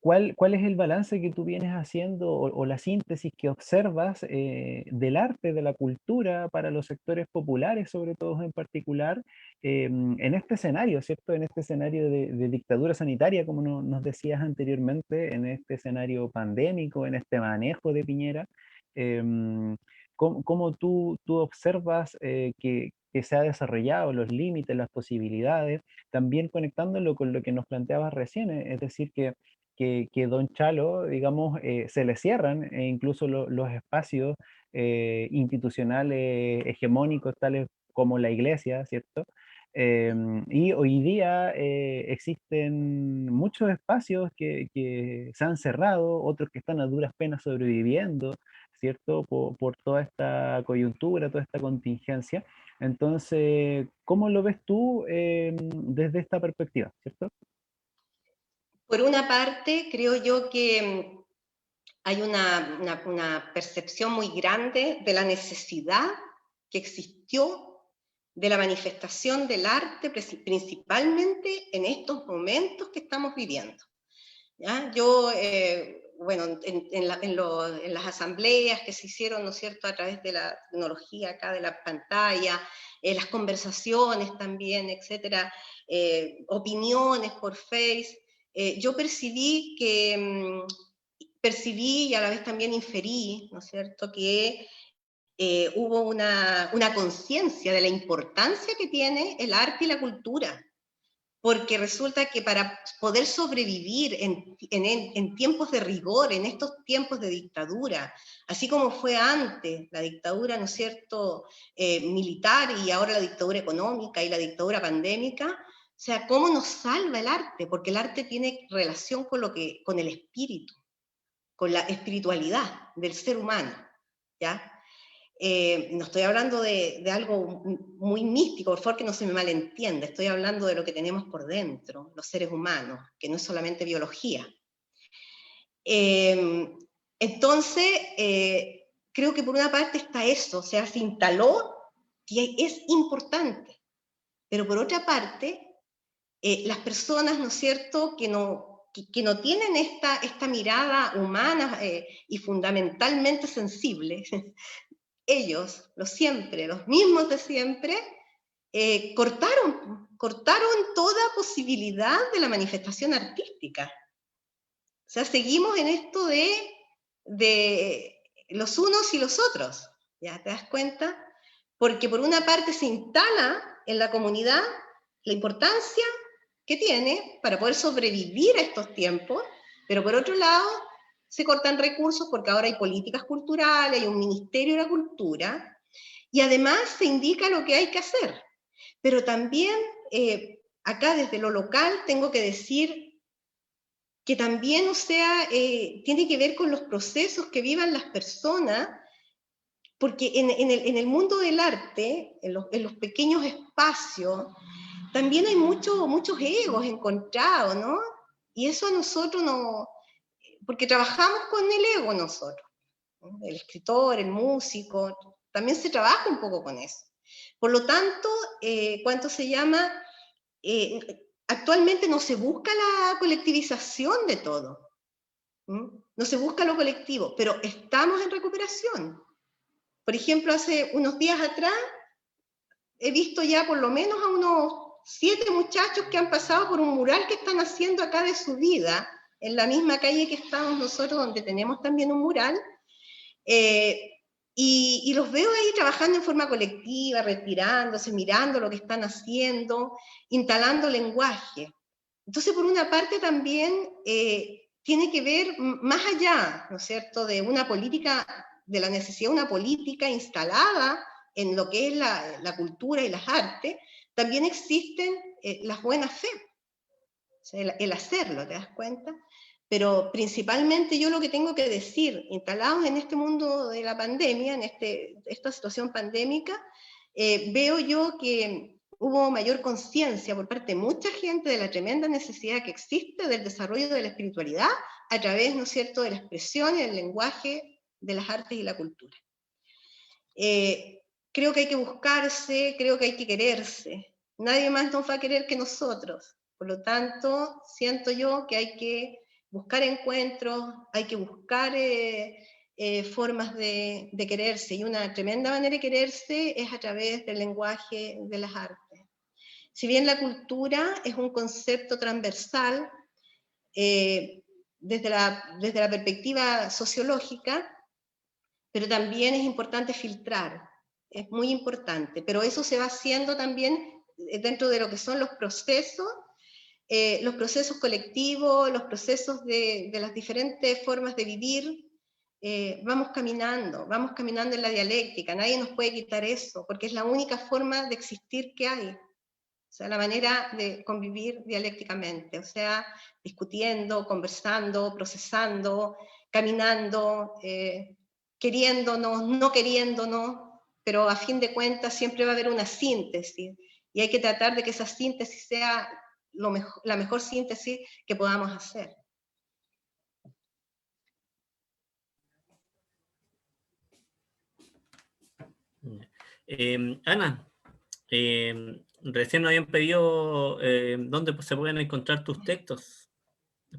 ¿Cuál es el balance que tú vienes haciendo o la síntesis que observas del arte, de la cultura para los sectores populares, sobre todo en particular, en este escenario, ¿cierto? En este escenario de dictadura sanitaria, como nos decías anteriormente, en este escenario pandémico, en este manejo de Piñera? ¿Cómo tú observas que se ha desarrollado los límites, las posibilidades, también conectándolo con lo que nos planteabas recién, es decir, que Don Chalo, digamos, se le cierran incluso los espacios institucionales hegemónicos, tales como la iglesia, ¿cierto? Y hoy día existen muchos espacios que se han cerrado, otros que están a duras penas sobreviviendo, ¿cierto? Por toda esta coyuntura, toda esta contingencia. Entonces, ¿cómo lo ves tú desde esta perspectiva, ¿cierto? Por una parte, creo yo que hay una percepción muy grande de la necesidad que existió de la manifestación del arte, principalmente en estos momentos que estamos viviendo. ¿Ya? Yo, bueno, en las asambleas que se hicieron, ¿no es cierto?, a través de la tecnología acá, de la pantalla, las conversaciones también, etcétera, opiniones por Face, yo percibí y a la vez también inferí, ¿no es cierto?, que hubo una conciencia de la importancia que tiene el arte y la cultura, porque resulta que para poder sobrevivir en tiempos de rigor, en estos tiempos de dictadura, así como fue antes la dictadura, ¿no es cierto?, militar, y ahora la dictadura económica y la dictadura pandémica, o sea, ¿cómo nos salva el arte? Porque el arte tiene relación con el espíritu, con la espiritualidad del ser humano, ¿ya? No estoy hablando de algo muy místico, por favor que no se me malentienda, estoy hablando de lo que tenemos por dentro, los seres humanos, que no es solamente biología. Entonces, creo que por una parte está eso, o sea, se instaló que es importante, pero por otra parte, las personas, ¿no es cierto?, que no tienen esta mirada humana y fundamentalmente sensible, ellos, los mismos de siempre, cortaron toda posibilidad de la manifestación artística. O sea, seguimos en esto de los unos y los otros, ¿ya te das cuenta? Porque por una parte se instala en la comunidad la importancia que tiene para poder sobrevivir a estos tiempos, pero por otro lado se cortan recursos porque ahora hay políticas culturales, hay un ministerio de la cultura, Y además se indica lo que hay que hacer. Pero también, acá desde lo local, tengo que decir que también, o sea, tiene que ver con los procesos que vivan las personas, porque en el mundo del arte, en los pequeños espacios, también hay muchos egos encontrados, ¿no? Y eso a nosotros no, porque trabajamos con el ego nosotros, ¿no? El escritor, el músico, también se trabaja un poco con eso. Por lo tanto, ¿cuánto se llama? Actualmente no se busca la colectivización de todo, no se busca lo colectivo, pero estamos en recuperación. Por ejemplo, hace unos días atrás he visto ya por lo menos a unos 7 muchachos que han pasado por un mural que están haciendo acá de su vida, en la misma calle que estamos nosotros, donde tenemos también un mural, y los veo ahí trabajando en forma colectiva, retirándose, mirando lo que están haciendo, instalando lenguaje. Entonces, por una parte también tiene que ver más allá, ¿no es cierto?, de una política, de la necesidad de una política instalada en lo que es la cultura y las artes, también existen las buenas fe, o sea, el hacerlo, ¿te das cuenta? Pero principalmente yo lo que tengo que decir, instalados en este mundo de la pandemia, en esta situación pandémica, veo yo que hubo mayor conciencia por parte de mucha gente de la tremenda necesidad que existe del desarrollo de la espiritualidad a través, ¿no es cierto?, de la expresión y el lenguaje de las artes y la cultura. Creo que hay que buscarse, creo que hay que quererse. Nadie más nos va a querer que nosotros. Por lo tanto, siento yo que hay que buscar encuentros, hay que buscar formas de quererse. Y una tremenda manera de quererse es a través del lenguaje de las artes. Si bien la cultura es un concepto transversal, desde la perspectiva sociológica, pero también es importante filtrar, es muy importante, pero eso se va haciendo también dentro de lo que son los procesos colectivos, los procesos de las diferentes formas de vivir. Vamos caminando en la dialéctica, nadie nos puede quitar eso, porque es la única forma de existir que hay. O sea, la manera de convivir dialécticamente, o sea, discutiendo, conversando, procesando, caminando, queriéndonos, no queriéndonos, pero a fin de cuentas siempre va a haber una síntesis, y hay que tratar de que esa síntesis sea la mejor síntesis que podamos hacer. Ana, recién nos habían pedido dónde se pueden encontrar tus textos.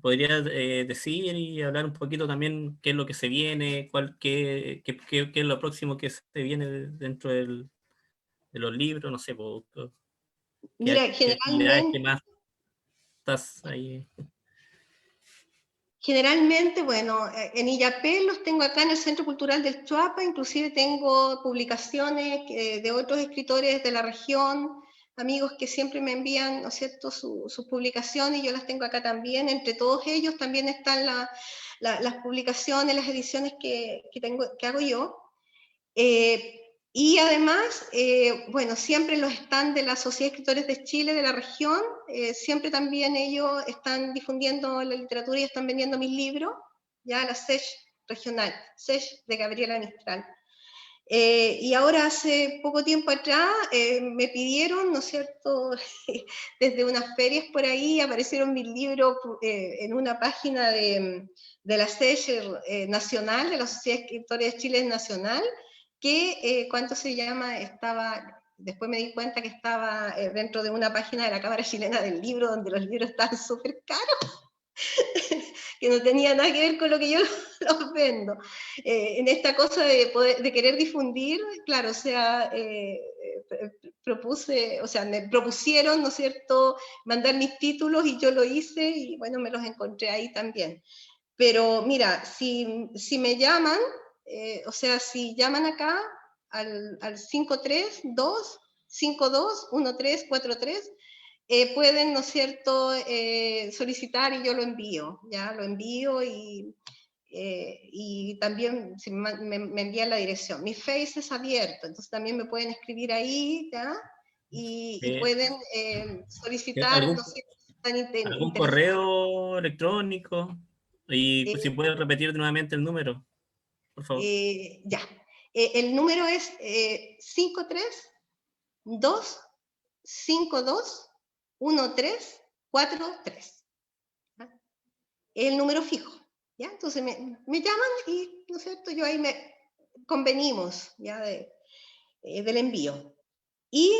¿Podrías decir y hablar un poquito también qué es lo que se viene, qué es lo próximo que se viene dentro de los libros? No sé, Mira, qué actividades que más estás ahí? Generalmente, bueno, en Illapel los tengo acá en el Centro Cultural del Chuapa, inclusive tengo publicaciones de otros escritores de la región, amigos que siempre me envían, ¿no es cierto?, sus publicaciones, y yo las tengo acá también. Entre todos ellos también están las publicaciones, las ediciones que hago yo. Y además, bueno, siempre los stands de la Sociedad de Escritores de Chile, de la región, siempre también ellos están difundiendo la literatura y están vendiendo mis libros, ya la SESH regional, SESH de Gabriela Mistral. Y ahora hace poco tiempo atrás me pidieron, ¿no es cierto?, desde unas ferias por ahí aparecieron mis libros en una página de la SESH nacional, de la Sociedad de Escritores de Chile nacional, que, ¿cuánto se llama? Después me di cuenta que estaba dentro de una página de la Cámara Chilena del Libro, donde los libros estaban súper caros, que no tenía nada que ver con lo que yo los vendo. En esta cosa de querer difundir, claro, o sea, me propusieron, ¿no es cierto?, mandar mis títulos, y yo lo hice, y bueno, me los encontré ahí también. Pero mira, si me llaman, o sea, si llaman acá al 532-521343, pueden, ¿no es cierto?, solicitar, y yo lo envío, ya lo envío, y y también si me envían la dirección. Mi Face es abierto, entonces también me pueden escribir ahí, ¿ya? Y pueden solicitar, ¿algún, no sé, si están algún interesados. correo electrónico? Y si puedes repetir nuevamente el número, por favor. Ya. El número es 53-252-1343. Es el número fijo, ¿ya? Entonces me llaman y, ¿no es cierto?, yo ahí convenimos, ¿ya?, del envío. Y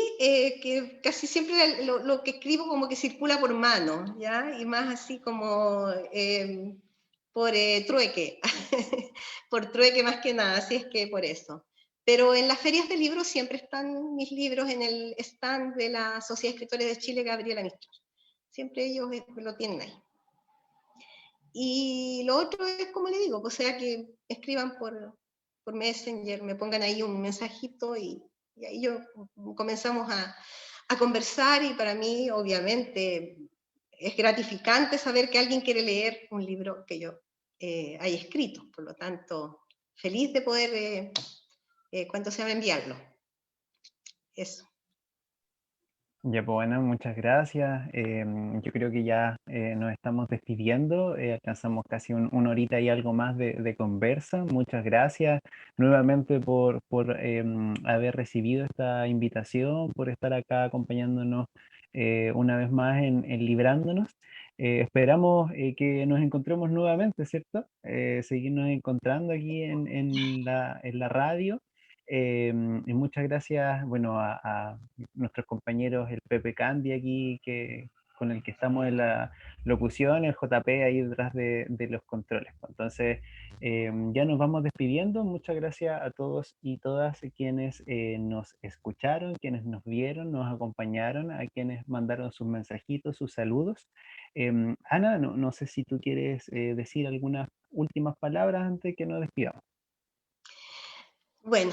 que casi siempre lo que escribo como que circula por mano, ¿ya? Y más así como por trueque, por trueque más que nada, así es que por eso. Pero en las ferias de libros siempre están mis libros en el stand de la Sociedad de Escritores de Chile, Gabriela Mistral. Siempre ellos lo tienen ahí. Y lo otro es, como le digo, o sea, que escriban por Messenger, me pongan ahí un mensajito y ahí comenzamos a conversar, y para mí, obviamente, es gratificante saber que alguien quiere leer un libro que yo haya escrito. Por lo tanto, feliz de poder, cuando se va a enviarlo. Eso. Ya, pues bueno, muchas gracias. Yo creo que ya nos estamos despidiendo. Alcanzamos casi una horita y algo más de conversa. Muchas gracias nuevamente por haber recibido esta invitación, por estar acá acompañándonos una vez más en Librándonos. Esperamos que nos encontremos nuevamente, ¿cierto? Seguirnos encontrando aquí en la radio. Y muchas gracias, bueno, a nuestros compañeros, el Pepe Candy aquí, con el que estamos en la locución, el JP ahí detrás de los controles. Entonces, ya nos vamos despidiendo. Muchas gracias a todos y todas quienes nos escucharon, quienes nos vieron, nos acompañaron, a quienes mandaron sus mensajitos, sus saludos. Ana, no sé si tú quieres decir algunas últimas palabras antes que nos despidamos. Bueno,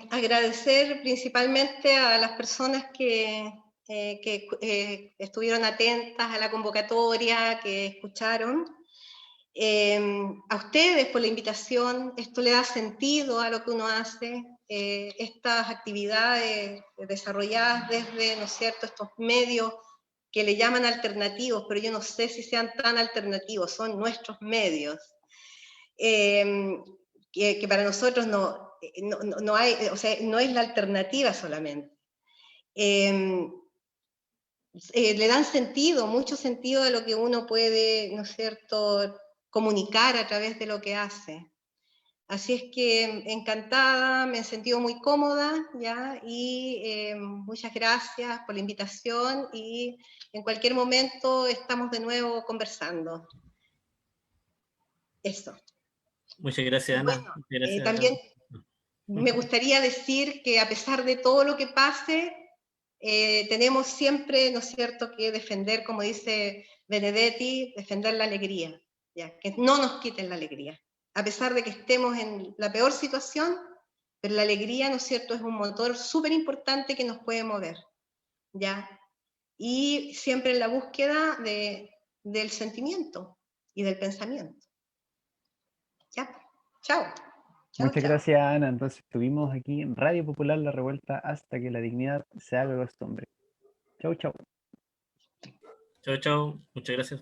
agradecer principalmente a las personas que estuvieron atentas a la convocatoria, que escucharon. A ustedes por la invitación. Esto le da sentido a lo que uno hace. Estas actividades desarrolladas desde, ¿no es cierto?, estos medios que le llaman alternativos, pero yo no sé si sean tan alternativos, son nuestros medios. Que para nosotros no hay, o sea, no es la alternativa solamente. Le dan sentido, mucho sentido a lo que uno puede, ¿no es cierto?, comunicar a través de lo que hace. Así es que encantada, me he sentido muy cómoda, ¿ya? Y muchas gracias por la invitación, y en cualquier momento estamos de nuevo conversando. Eso. Muchas gracias, Ana. Bueno, Muchas gracias. también me gustaría decir que a pesar de todo lo que pase, tenemos siempre, ¿no es cierto?, que defender, como dice Benedetti, defender la alegría, ¿ya? Que no nos quiten la alegría. A pesar de que estemos en la peor situación, pero la alegría, ¿no es cierto?, es un motor súper importante que nos puede mover, ¿ya? Y siempre en la búsqueda del sentimiento y del pensamiento. ¿Ya? Chao. Chao, Muchas chao. gracias, Ana. Entonces estuvimos aquí en Radio Popular La Revuelta hasta que la dignidad se haga costumbre. Chau, chau. Chao, chao. Muchas gracias.